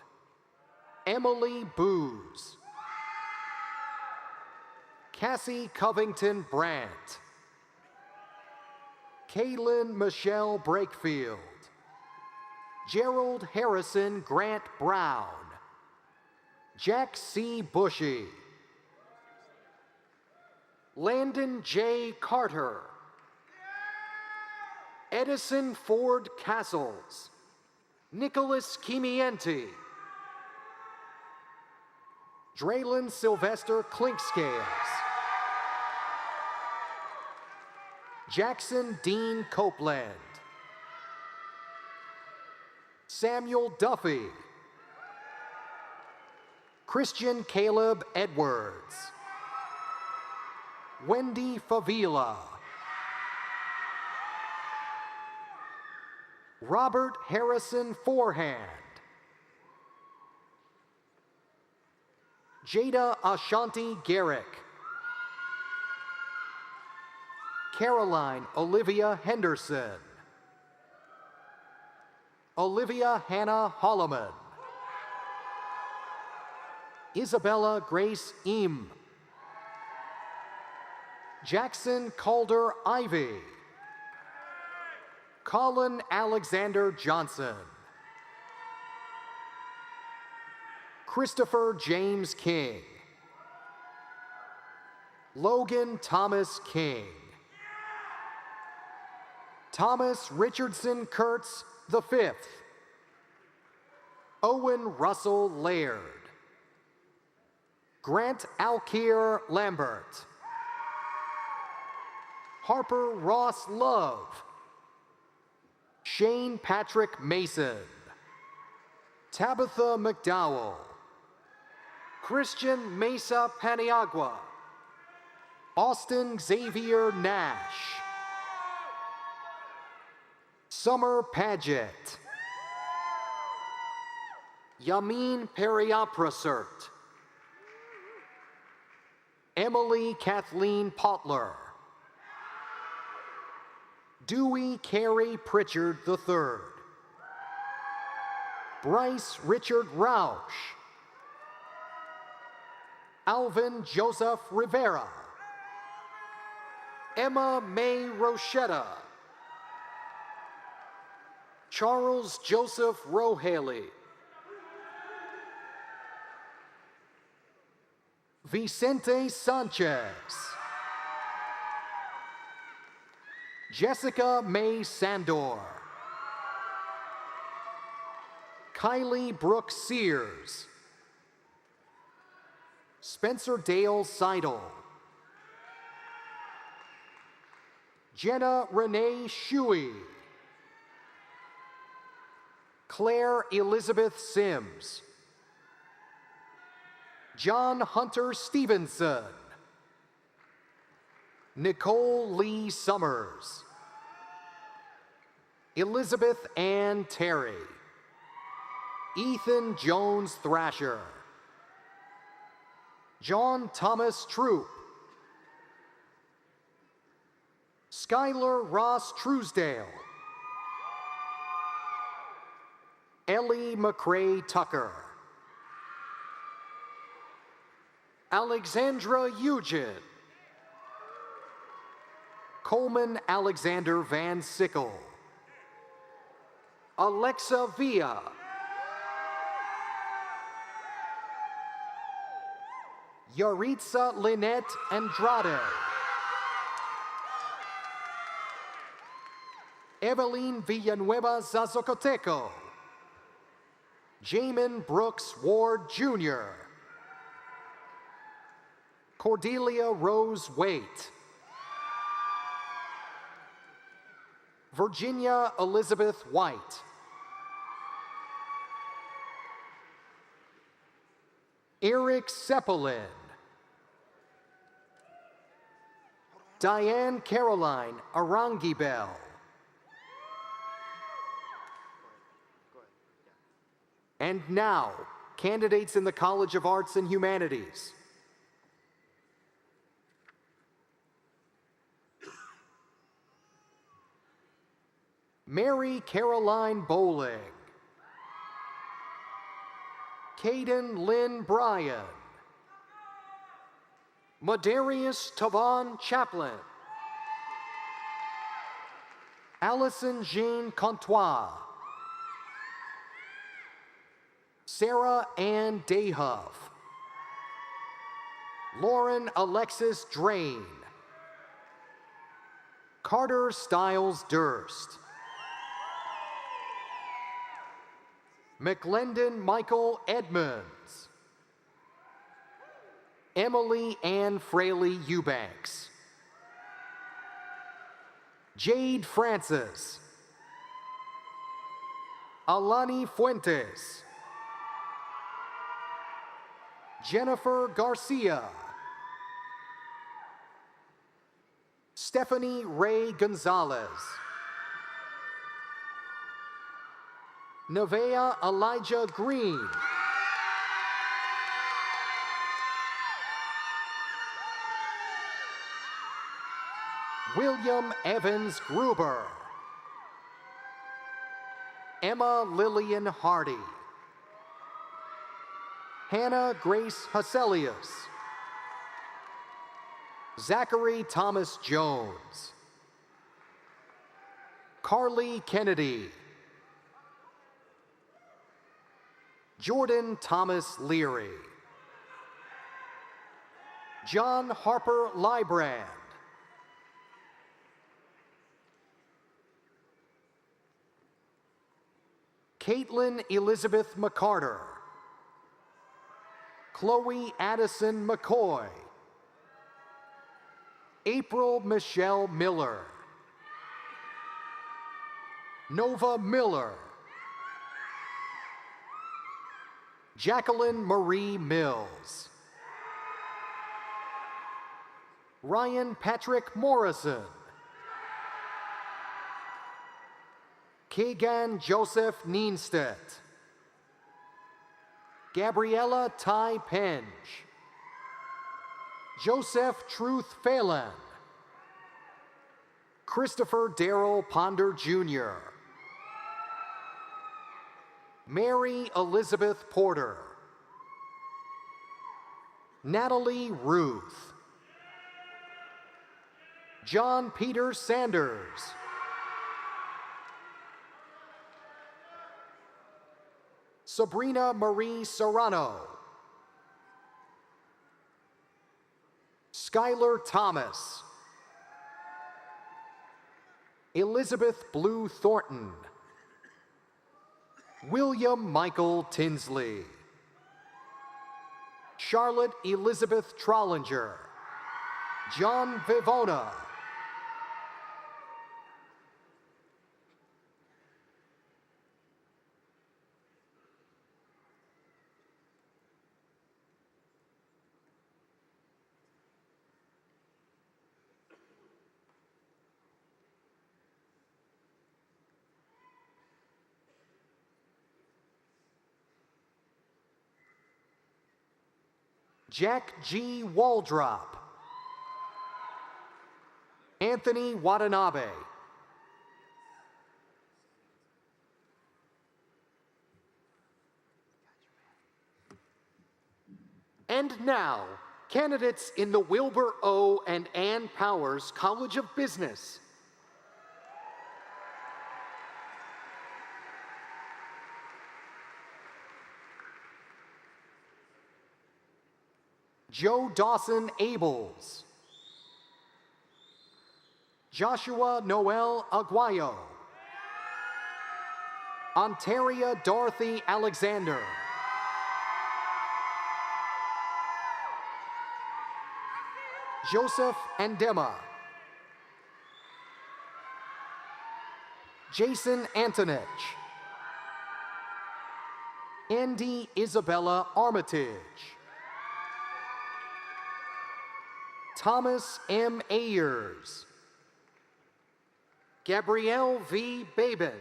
Emily Booz. Cassie Covington Brandt. Kaylin Michelle Brakefield. Gerald Harrison Grant Brown. Jack C. Bushy. Landon J. Carter. Edison Ford Castles. Nicholas Kimienti. Draylon Sylvester Clinkscales. Jackson Dean Copeland. Samuel Duffy. Christian Caleb Edwards. Wendy Favila. Robert Harrison Forehand. Jada Ashanti Garrick. Caroline Olivia Henderson. Olivia Hannah Holloman. Isabella Grace Eam. Jackson Calder Ivy. Colin Alexander Johnson. Christopher James King. Logan Thomas King. Thomas Richardson Kurtz V. Owen Russell Laird. Grant Alkier Lambert. Harper Ross Love. Shane Patrick Mason. Tabitha McDowell. Christian Mesa Paniagua. Austin Xavier Nash. Summer Paget. Yamin Periaprasert. Emily Kathleen Potler. Dewey Carey Pritchard III. Bryce Richard Rausch. Alvin Joseph Rivera. Emma May Rochetta. Charles Joseph Rohaley. Vicente Sanchez. Jessica May Sandor. Kylie Brooke Sears. Spencer Dale Seidel. Jenna Renee Shuey. Claire Elizabeth Sims. John Hunter Stevenson. Nicole Lee Summers. Elizabeth Ann Terry. Ethan Jones Thrasher. John Thomas Troop. Skylar Ross Truesdale. Ellie McCrae Tucker. Alexandra Eugen. Coleman Alexander Van Sickle. Alexa Villa. Yaritza Lynette Andrade. Evelyn Villanueva Zazocoteco. Jamin Brooks Ward Jr. Cordelia Rose Waite. Virginia Elizabeth White. Eric Seppelin. Diane Caroline Arangibel. And now, candidates in the College of Arts and Humanities. Mary Caroline Bowling, Caden Lynn Bryan, Madarius Tavon Chaplin, Allison Jean Contois, Sarah Ann Dayhuff, Lauren Alexis Drain, Carter Stiles Durst, McLendon Michael Edmonds, Emily Ann Fraley Eubanks, Jade Francis, Alani Fuentes, Jennifer Garcia, Stephanie Ray Gonzalez, Nevaeh Elijah Green, William Evans Gruber, Emma Lillian Hardy, Hannah Grace Haselius, Zachary Thomas Jones, Carly Kennedy, Jordan Thomas Leary, John Harper Librand, Caitlin Elizabeth McCarter, Chloe Addison McCoy, April Michelle Miller, Nova Miller, Jacqueline Marie Mills, Ryan Patrick Morrison, Keegan Joseph Nienstedt, Gabriella Ty Penge, Joseph Truth Phelan, Christopher Darrell Ponder Jr., Mary Elizabeth Porter, Natalie Ruth, John Peter Sanders, Sabrina Marie Serrano, Skylar Thomas, Elizabeth Blue Thornton, William Michael Tinsley, Charlotte Elizabeth Trollinger, John Vivona, Jack G. Waldrop, Anthony Watanabe, and now, candidates in the Wilbur O. and Ann Powers College of Business. Joe Dawson Ables, Joshua Noel Aguayo, Ontaria Dorothy Alexander, Joseph Andema, Jason Antonich, Andy Isabella Armitage, Thomas M. Ayers, Gabrielle V. Babin,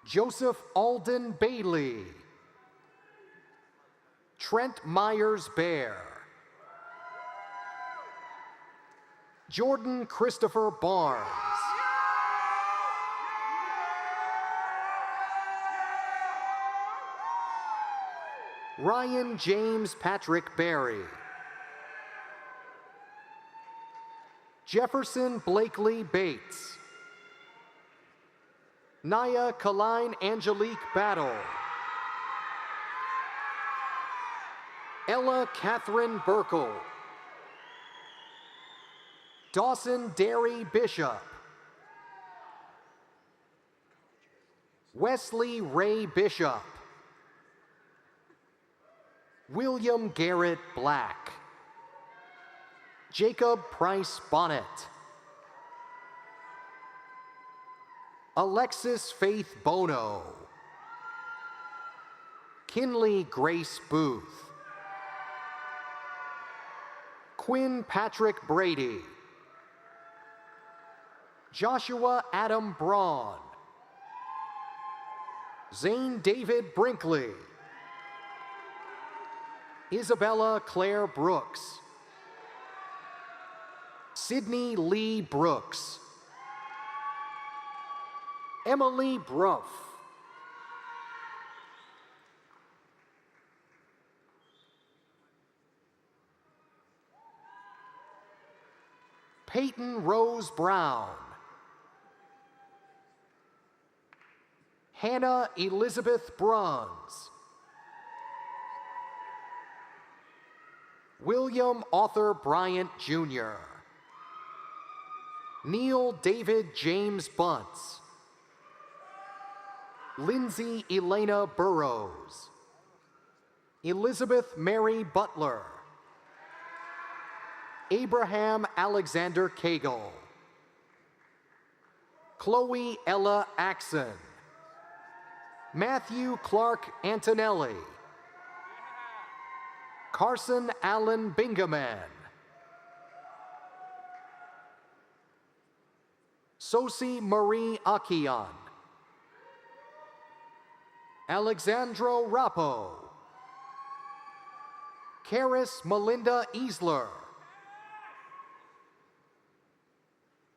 Joseph Alden Bailey, Trent Myers Bear, Jordan Christopher Barnes, Ryan James Patrick Berry. Jefferson Blakely Bates. Naya Kaline Angelique Battle. Ella Catherine Burkle. Dawson Derry Bishop. Wesley Ray Bishop. William Garrett Black. Jacob Price Bonnet. Alexis Faith Bono. Kinley Grace Booth. Quinn Patrick Brady. Joshua Adam Braun. Zane David Brinkley. Isabella Claire Brooks. Sydney Lee Brooks. Emily Bruff. Peyton Rose Brown. Hannah Elizabeth Bruns. William Arthur Bryant Jr. Neil David James Bunce. Lindsay Elena Burrows. Elizabeth Mary Butler. Abraham Alexander Cagle. Chloe Ella Axon. Matthew Clark Antonelli. Carson Allen Bingaman. Sosie Marie Akian. Alexandro Rappo. Karis Melinda Easler.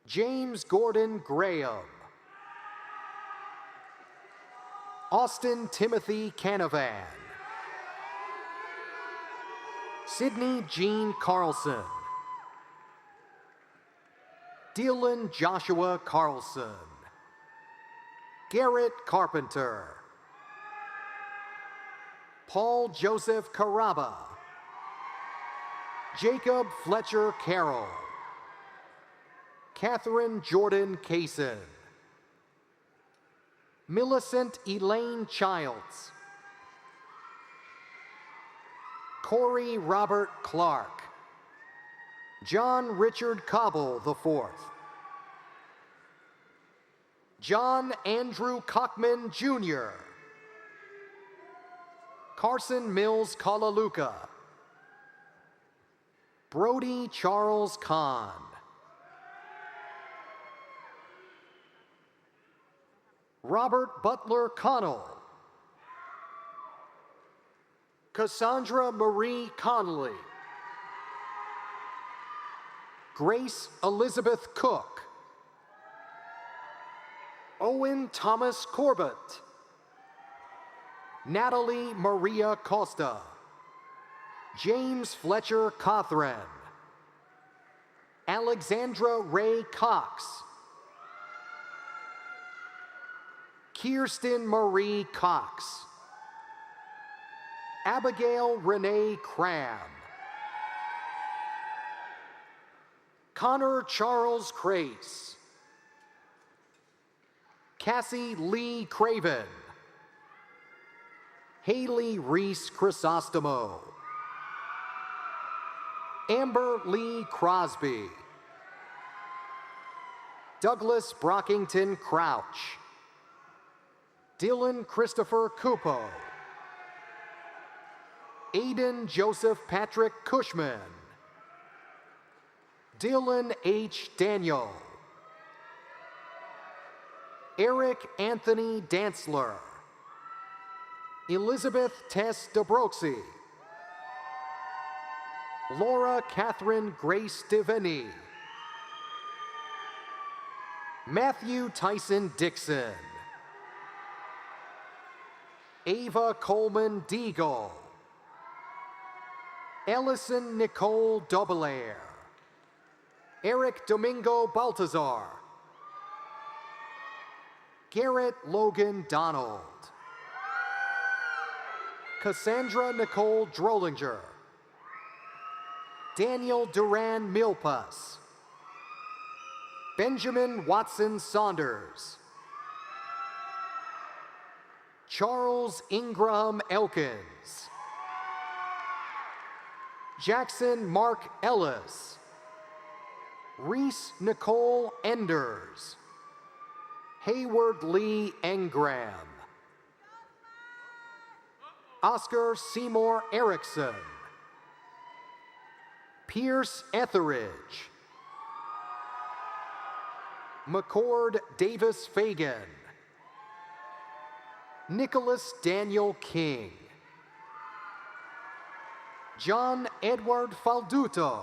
James Gordon Graham. Austin Timothy Canavan. Sydney Jean Carlson. Dylan Joshua Carlson. Garrett Carpenter. Paul Joseph Caraba. Jacob Fletcher Carroll. Catherine Jordan Kaysen. Millicent Elaine Childs. Corey Robert Clark. John Richard Cobble IV. John Andrew Cockman Jr. Carson Mills Kalaluka. Brody Charles Kahn. Robert Butler Connell. Cassandra Marie Connolly. Grace Elizabeth Cook. Owen Thomas Corbett. Natalie Maria Costa. James Fletcher Cothran. Alexandra Ray Cox. Kirsten Marie Cox. Abigail Renee Cram. Connor Charles Crace. Cassie Lee Craven. Haley Reese Chrysostomo. Amber Lee Crosby. Douglas Brockington Crouch. Dylan Christopher Cupo. Aiden Joseph Patrick Cushman. Dylan H. Daniel. Eric Anthony Dantzler. Elizabeth Tess Dobroxy. Laura Catherine Grace Devaney. Matthew Tyson Dixon. Ava Coleman Deagle. Ellison Nicole Doubelaire, Eric Domingo Baltazar, Garrett Logan Donald, Cassandra Nicole Drollinger, Daniel Duran Milpas, Benjamin Watson Saunders, Charles Ingraham Elkins, Jackson Mark Ellis, Reese Nicole Enders, Hayward Lee Engram, Oscar Seymour Erickson, Pierce Etheridge, McCord Davis Fagan, Nicholas Daniel King, John Edward Falduto,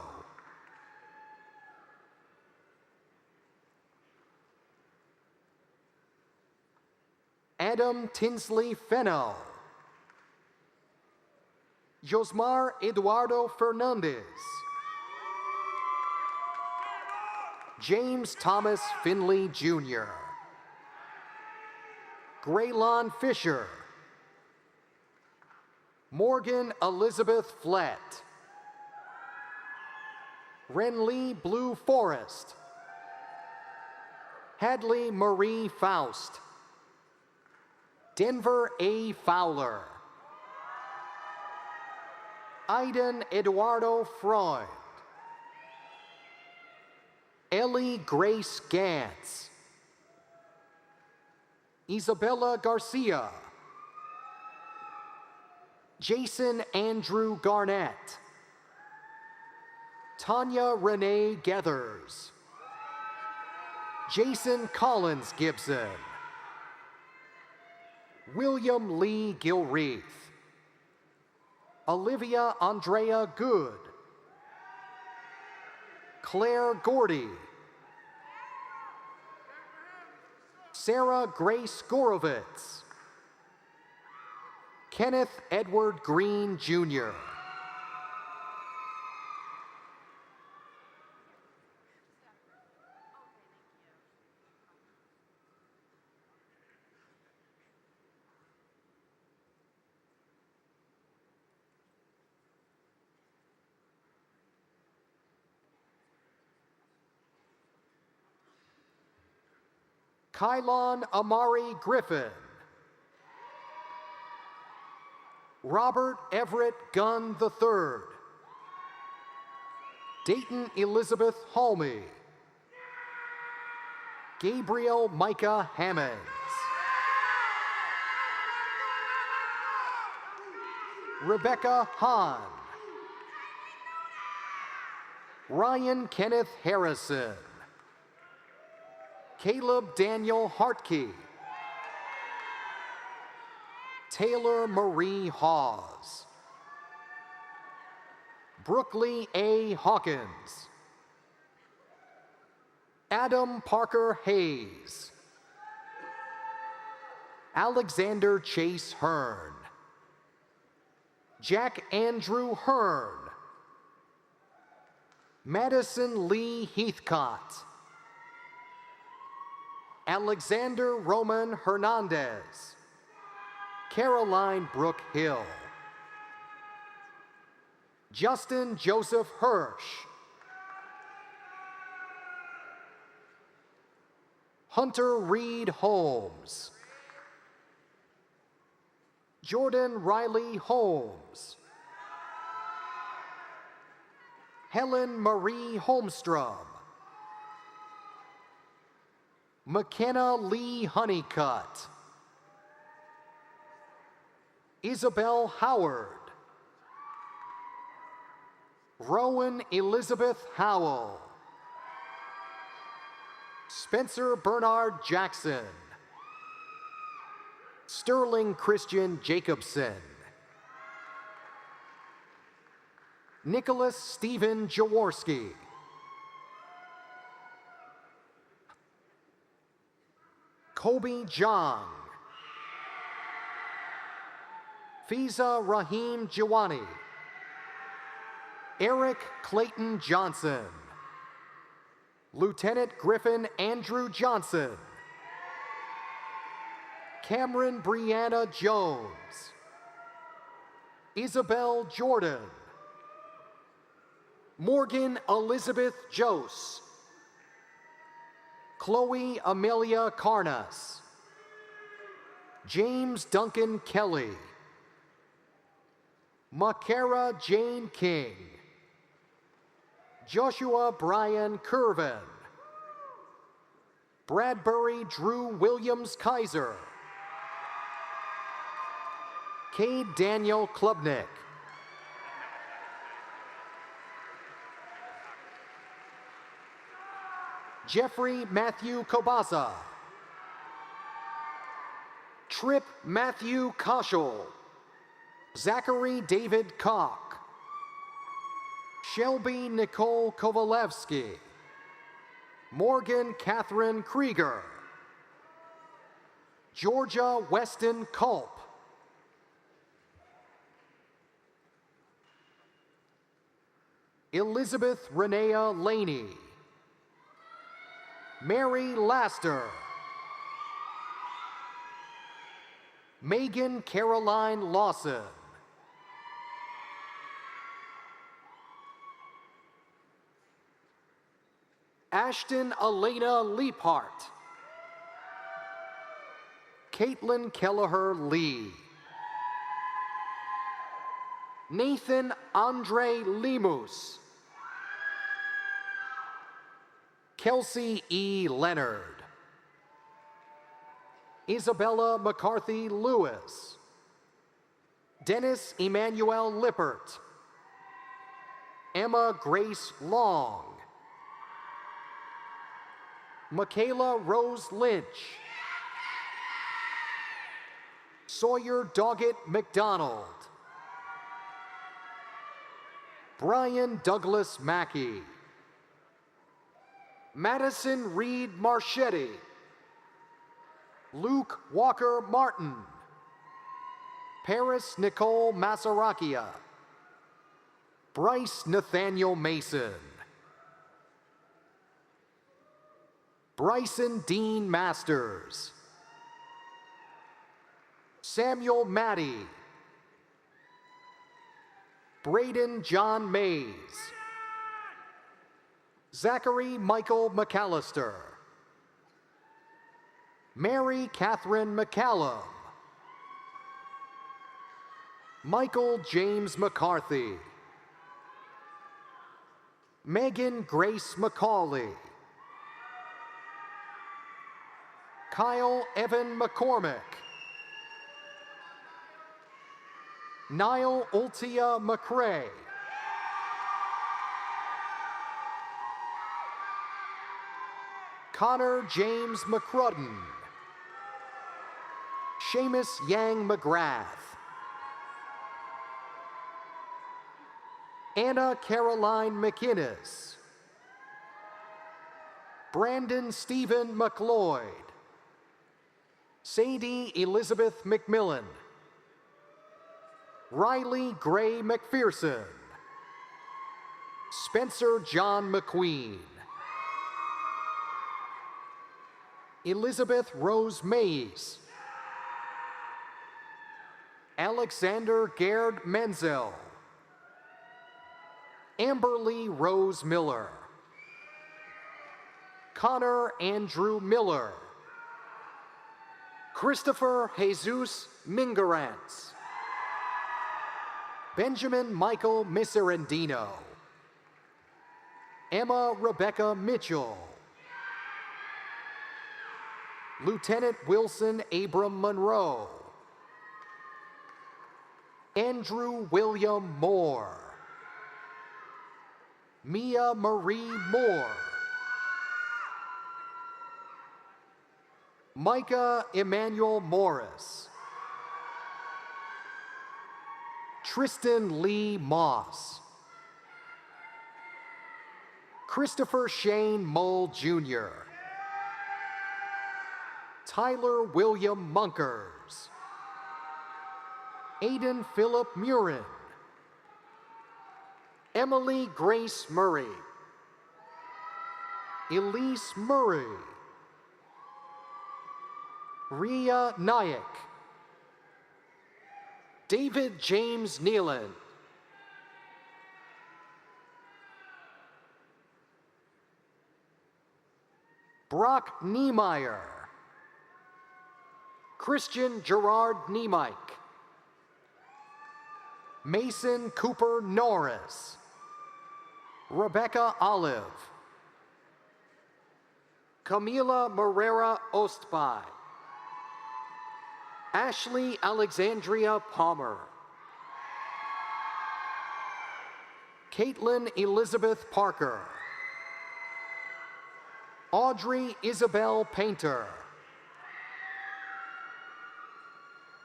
Adam Tinsley Fennell, Josmar Eduardo Fernandez, James Thomas Finley Jr., Graylon Fisher, Morgan Elizabeth Flett, Renlee Blue Forest, Hadley Marie Faust, Denver A. Fowler, Aiden Eduardo Freund, Ellie Grace Gantz, Isabella Garcia, Jason Andrew Garnett, Tanya Renee Gethers, Jason Collins Gibson, William Lee Gilreath, Olivia Andrea Good, Claire Gordy, Sarah Grace Gorovitz, Kenneth Edward Green, Jr., Kylon Amari Griffin, Robert Everett Gunn III, Dayton Elizabeth Halmy, Gabriel Micah Hammonds, Rebecca Hahn, Ryan Kenneth Harrison, Caleb Daniel Hartke, Taylor Marie Hawes, Brooklyn A. Hawkins, Adam Parker Hayes, Alexander Chase Hearn, Jack Andrew Hearn, Madison Lee Heathcott, Alexander Roman Hernandez, Caroline Brooke Hill, Justin Joseph Hirsch, Hunter Reed Holmes, Jordan Riley Holmes, Helen Marie Holmstrom, McKenna Lee Honeycutt, Isabel Howard, Rowan Elizabeth Howell, Spencer Bernard Jackson, Sterling Christian Jacobson, Nicholas Stephen Jaworski, Kobe Jong, Fiza Rahim Jawani, Eric Clayton Johnson, Lieutenant Griffin Andrew Johnson, Cameron Brianna Jones, Isabel Jordan, Morgan Elizabeth Jose, Chloe Amelia Carnas, James Duncan Kelly, Makara Jane King, Joshua Brian Curvin, Bradbury Drew Williams Kaiser, Cade Daniel Klubnik, Jeffrey Matthew Kobaza, Trip Matthew Koschel, Zachary David Koch, Shelby Nicole Kovalevsky, Morgan Catherine Krieger, Georgia Weston Culp, Elizabeth Renea Laney, Mary Laster, Megan Caroline Lawson, Ashton Elena Leaphart, Caitlin Kelleher Lee, Nathan Andre Lemus, Kelsey E. Leonard, Isabella McCarthy Lewis, Dennis Emmanuel Lippert, Emma Grace Long, Michaela Rose Lynch, Sawyer Doggett McDonald, Brian Douglas Mackey, Madison Reed Marchetti, Luke Walker Martin, Paris Nicole Masarakia, Bryce Nathaniel Mason, Bryson Dean Masters, Samuel Maddie, Braden John Mays, Zachary Michael McAllister, Mary Catherine McCallum, Michael James McCarthy, Megan Grace McCauley, Kyle Evan McCormick, Niall Ultia McCrae, Connor James McCrudden, Seamus Yang McGrath, Anna Caroline McInnes, Brandon Stephen McLeod, Sadie Elizabeth McMillan, Riley Gray McPherson, Spencer John McQueen, Elizabeth Rose Mays, Alexander Gerd Menzel, Amberly Rose Miller, Connor Andrew Miller, Christopher Jesus Mingarantz, Benjamin Michael Miserendino, Emma Rebecca Mitchell, Lieutenant Wilson Abram Monroe, Andrew William Moore, Mia Marie Moore, Micah Emmanuel Morris, Tristan Lee Moss, Christopher Shane Mull Jr., Tyler William Munkers, Aiden Philip Murin, Emily Grace Murray. Elise Murray. Ria Nayak. David James Nealon. Brock Niemeyer. Christian Gerard Niemike. Mason Cooper Norris. Rebecca Olive. Camila Morera Ostby. Ashley Alexandria Palmer. Caitlin Elizabeth Parker. Audrey Isabel Painter.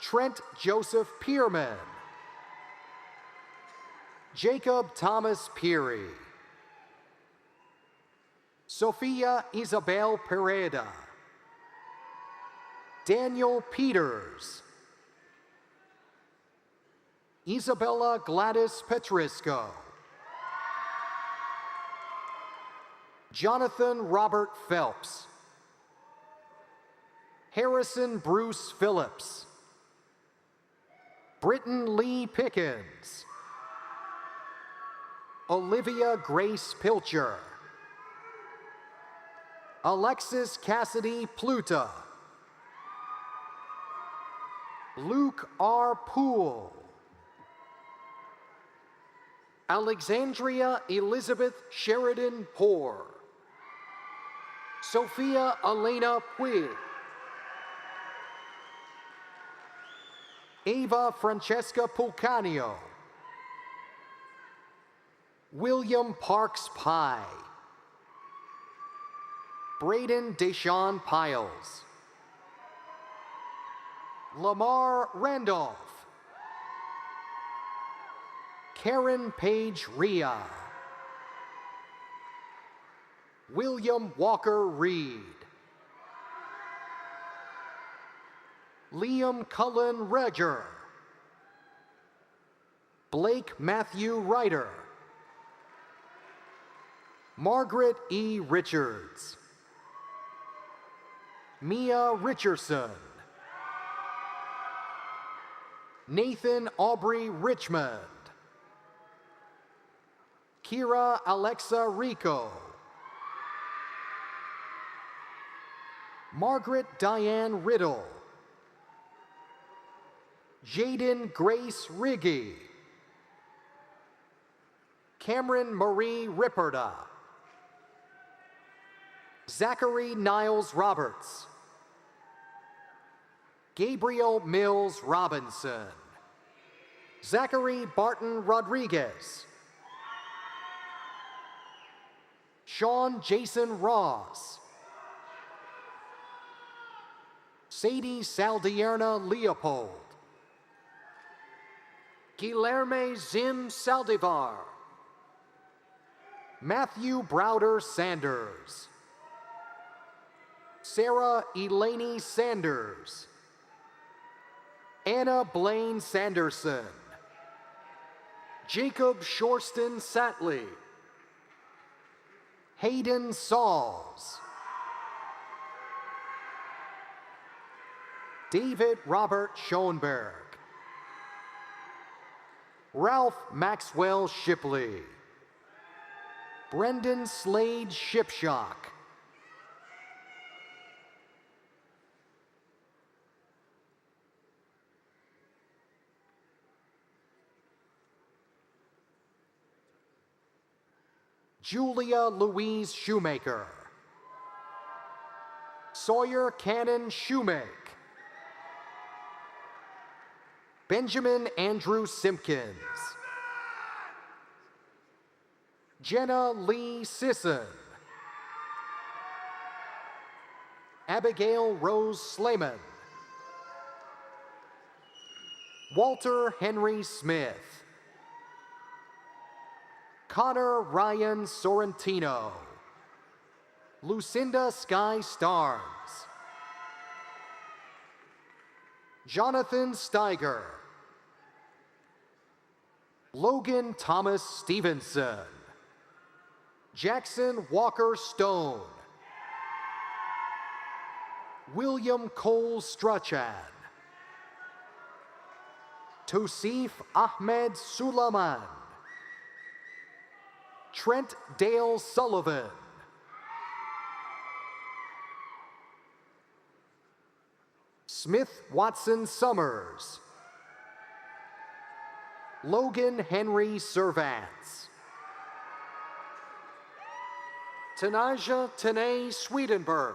Trent Joseph Pierman. Jacob Thomas Peary. Sophia Isabel Pereda. Daniel Peters. Isabella Gladys Petrisco. Jonathan Robert Phelps. Harrison Bruce Phillips. Britton Lee Pickens. Olivia Grace Pilcher. Alexis Cassidy Pluta. Luke R. Poole. Alexandria Elizabeth Sheridan Poore. Sophia Elena Puig. Ava Francesca Pulcanio. William Parks Pye. Braden Deshawn Piles. Lamar Randolph. Karen Page Ria. William Walker Reed. Liam Cullen Reger. Blake Matthew Ryder. Margaret E. Richards. Mia Richardson. Nathan Aubrey Richmond. Kira Alexa Rico. Margaret Diane Riddle. Jaden Grace Riggy. Cameron Marie Ripperda. Zachary Niles Roberts. Gabriel Mills Robinson. Zachary Barton Rodriguez. Sean Jason Ross. Sadie Saldierna Leopold. Guilherme Zim Saldivar. Matthew Browder Sanders. Sarah Elaney Sanders. Anna Blaine Sanderson. Jacob Shorston Satley. Hayden Sauls. David Robert Schoenberg. Ralph Maxwell Shipley. Brendan Slade Shipshock. Julia Louise Shoemaker. Sawyer Cannon Shoemake. Benjamin Andrew Simpkins. Jenna Lee Sisson. Abigail Rose Slayman. Walter Henry Smith. Connor Ryan Sorrentino. Lucinda Sky Starnes. Jonathan Steiger. Logan Thomas Stevenson, Jackson Walker Stone, William Cole Strachan, Tosif Ahmed Sulaman, Trent Dale Sullivan, Smith Watson Summers, Logan Henry Servants, Tanaja Tanae Swedenberg,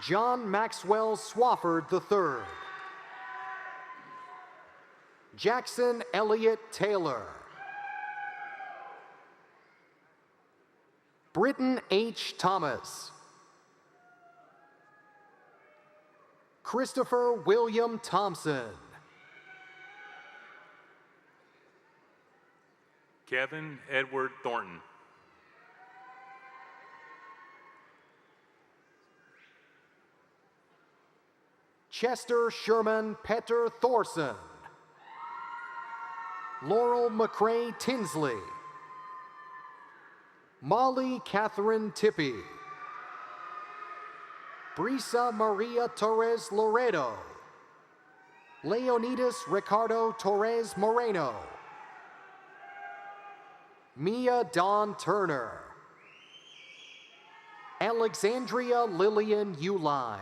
John Maxwell Swafford III, Jackson Elliott Taylor, Britton H. Thomas, Christopher William Thompson, Kevin Edward Thornton. Chester Sherman Petter Thorson, Laurel McCrae Tinsley, Molly Catherine Tippy, Brisa Maria Torres Loredo, Leonidas Ricardo Torres Moreno, Mia Dawn Turner, Alexandria Lillian Uline,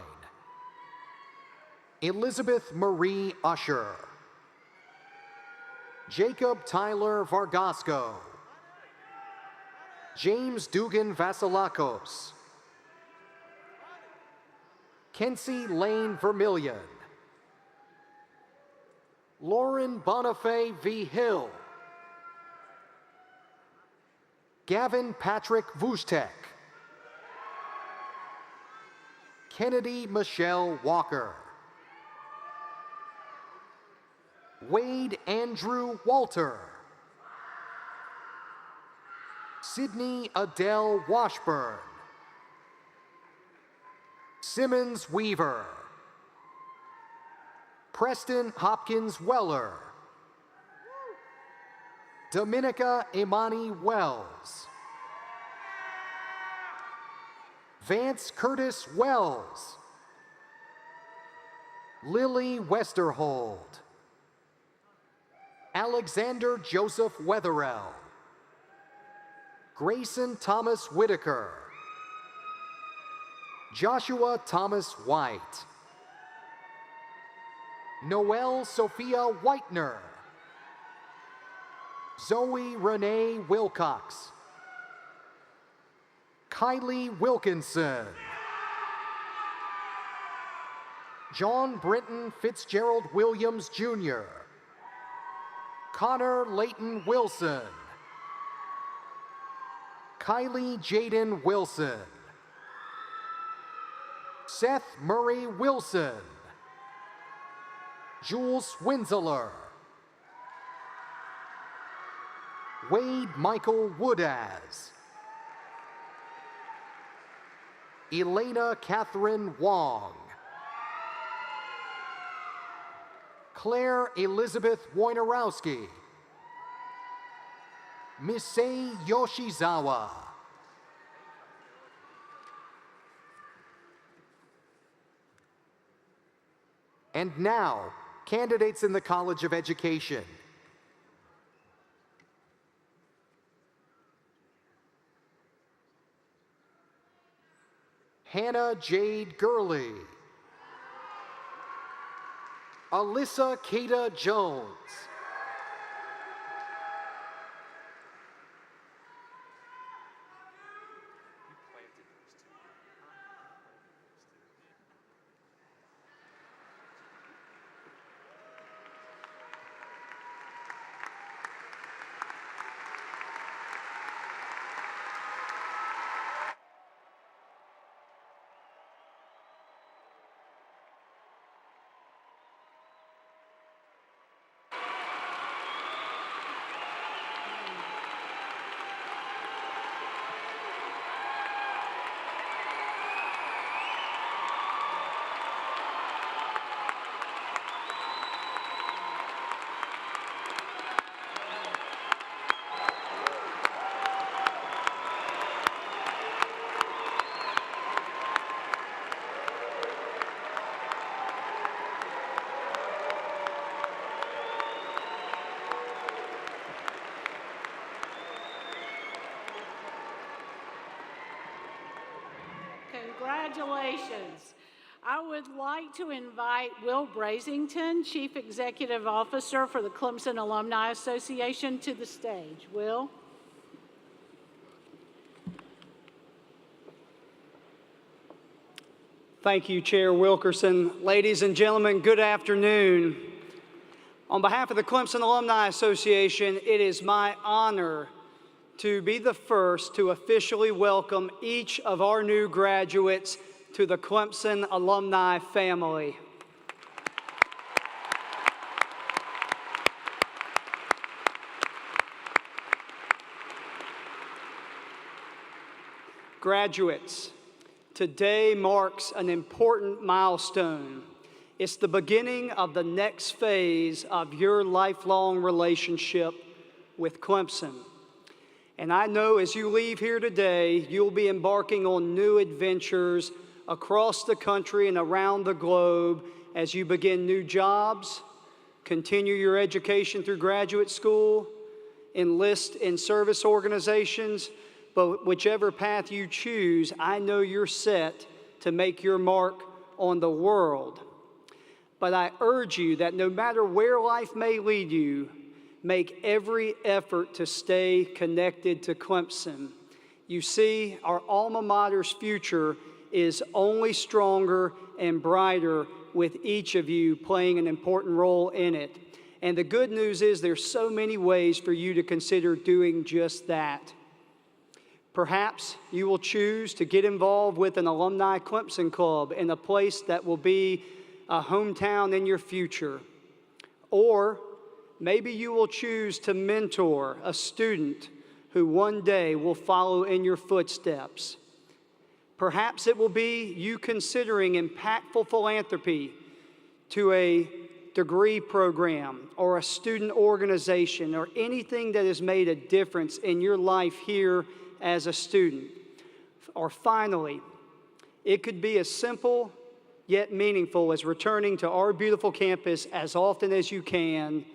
Elizabeth Marie Usher, Jacob Tyler Vargasco, James Dugan Vasilakos, Kenzie Lane Vermillion, Lauren Bonifay V. Hill, Gavin Patrick Vustek, Kennedy Michelle Walker, Wade Andrew Walter, Sydney Adele Washburn, Simmons Weaver, Preston Hopkins Weller, Dominica Imani Wells, Vance Curtis Wells, Lily Westerhold, Alexander Joseph Wetherell, Grayson Thomas Whitaker, Joshua Thomas White, Noelle Sophia Whitener, Zoe Renee Wilcox, Kylie Wilkinson, John Brenton Fitzgerald Williams Jr., Connor Layton Wilson, Kylie Jaden Wilson, Seth Murray Wilson, Jules Winzeler, Wade Michael Woodaz, Elena Catherine Wong, Claire Elizabeth Wojnarowski, Misei Yoshizawa, and now, candidates in the College of Education. Hannah Jade Gurley, Alyssa Kata Jones, Congratulations. I would like to invite Will Brasington, Chief Executive Officer for the Clemson Alumni Association, to the stage. Will? Thank you, Chair Wilkerson. Ladies and gentlemen, good afternoon. On behalf of the Clemson Alumni Association, it is my honor to be the first to officially welcome each of our new graduates to the Clemson alumni family. Graduates, today marks an important milestone. It's the beginning of the next phase of your lifelong relationship with Clemson. And I know as you leave here today, you'll be embarking on new adventures across the country and around the globe as you begin new jobs, continue your education through graduate school, enlist in service organizations. But whichever path you choose, I know you're set to make your mark on the world. But I urge you that no matter where life may lead you, make every effort to stay connected to Clemson. You see, our alma mater's future is only stronger and brighter with each of you playing an important role in it. And the good news is there's so many ways for you to consider doing just that. Perhaps you will choose to get involved with an alumni Clemson club in a place that will be a hometown in your future. Or maybe you will choose to mentor a student who one day will follow in your footsteps. Perhaps it will be you considering impactful philanthropy to a degree program or a student organization or anything that has made a difference in your life here as a student. Or finally, it could be as simple yet meaningful as returning to our beautiful campus as often as you can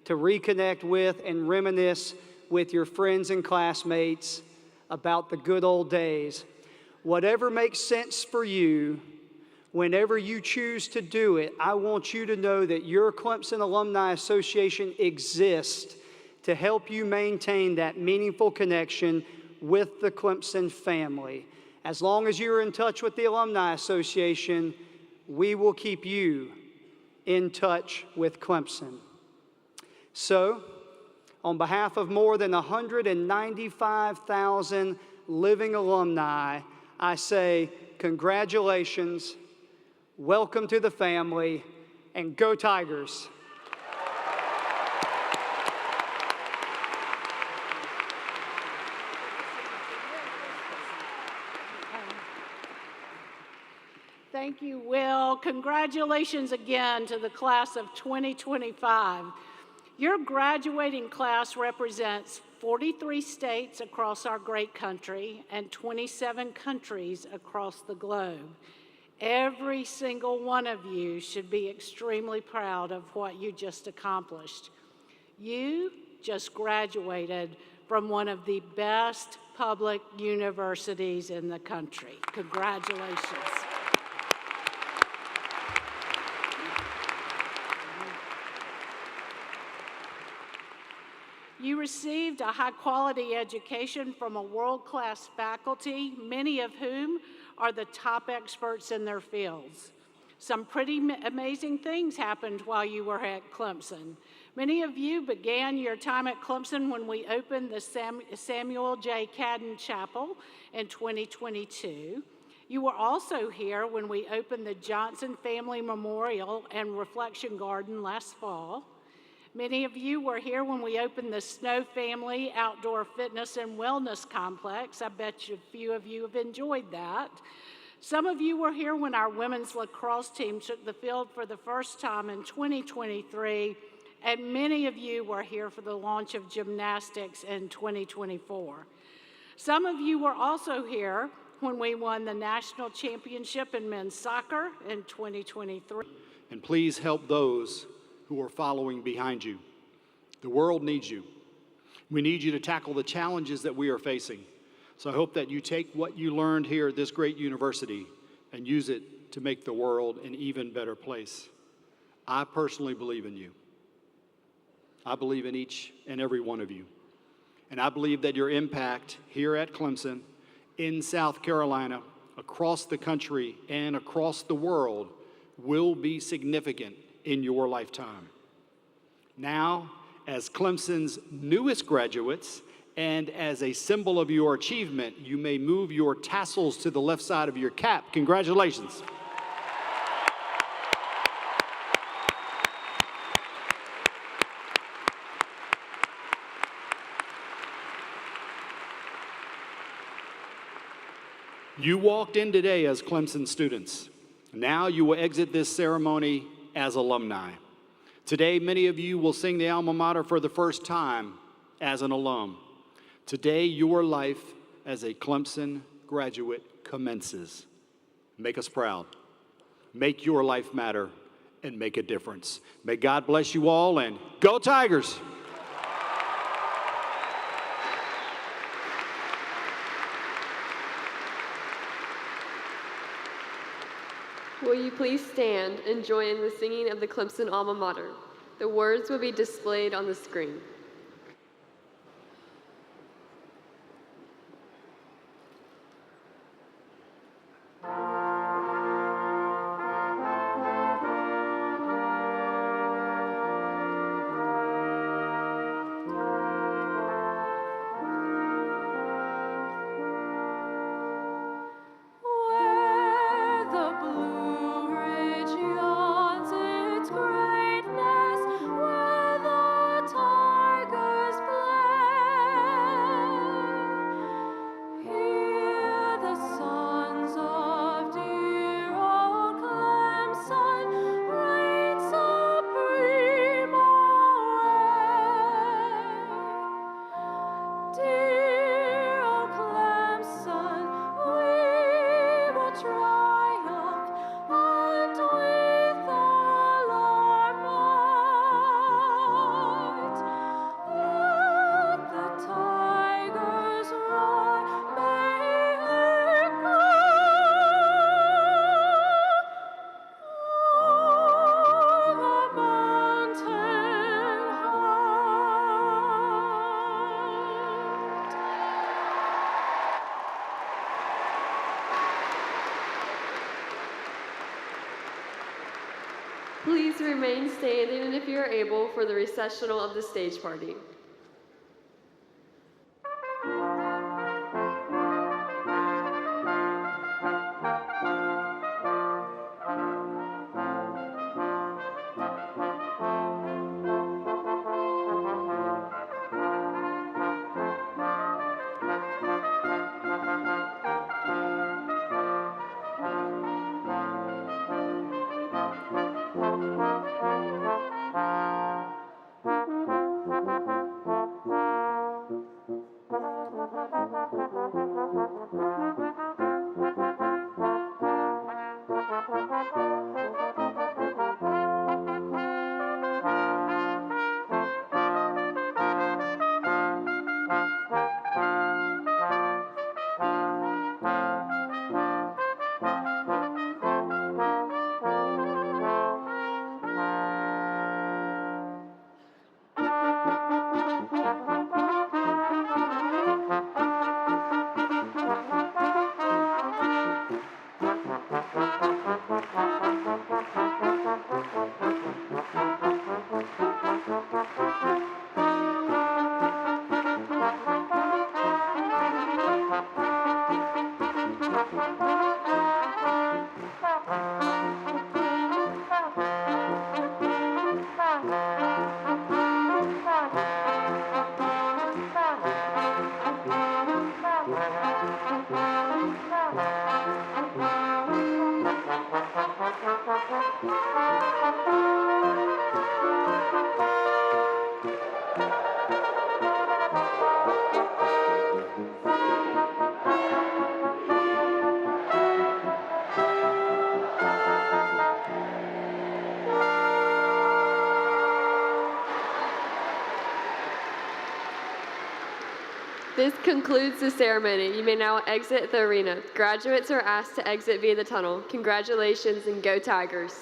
to reconnect with and reminisce with your friends and classmates about the good old days. Whatever makes sense for you, whenever you choose to do it, I want you to know that your Clemson Alumni Association exists to help you maintain that meaningful connection with the Clemson family. As long as you're in touch with the Alumni Association, we will keep you in touch with Clemson. So, on behalf of more than 195,000 living alumni, I say congratulations, welcome to the family, and go Tigers. Thank you, Will. Congratulations again to the class of 2025. Your graduating class represents 43 states across our great country and 27 countries across the globe. Every single one of you should be extremely proud of what you just accomplished. You just graduated from one of the best public universities in the country. Congratulations. You received a high-quality education from a world-class faculty, many of whom are the top experts in their fields. Some pretty amazing things happened while you were at Clemson. Many of you began your time at Clemson when we opened the Samuel J. Cadden Chapel in 2022. You were also here when we opened the Johnson Family Memorial and Reflection Garden last fall. Many of you were here when we opened the Snow Family Outdoor Fitness and Wellness Complex. I bet you a few of you have enjoyed that. Some of you were here when our women's lacrosse team took the field for the first time in 2023, and many of you were here for the launch of gymnastics in 2024. Some of you were also here when we won the national championship in men's soccer in 2023. And please help those who are following behind you. The world needs you. We need you to tackle the challenges that we are facing. So I hope that you take what you learned here at this great university and use it to make the world an even better place. I personally believe in you. I believe in each and every one of you. And I believe that your impact here at Clemson, in South Carolina, across the country, and across the world will be significant in your lifetime. Now, as Clemson's newest graduates, and as a symbol of your achievement, you may move your tassels to the left side of your cap. Congratulations. You walked in today as Clemson students. Now you will exit this ceremony as alumni. Today, many of you will sing the alma mater for the first time as an alum. Today, your life as a Clemson graduate commences. Make us proud. Make your life matter and make a difference. May God bless you all, and go Tigers! Will you please stand and join in the singing of the Clemson alma mater? The words will be displayed on the screen. Where the Blue Ridge yawns its greatness, where the tigers play, here the sons of dear old Clemson reign supreme alway. Dear old Clemson, we will triumph, and with all our might, let the tigers roar, may echo o'er the mountain Please remain standing if you are able for the recessional of the stage party. This concludes the ceremony. You may now exit the arena. Graduates are asked to exit via the tunnel. Congratulations and go Tigers!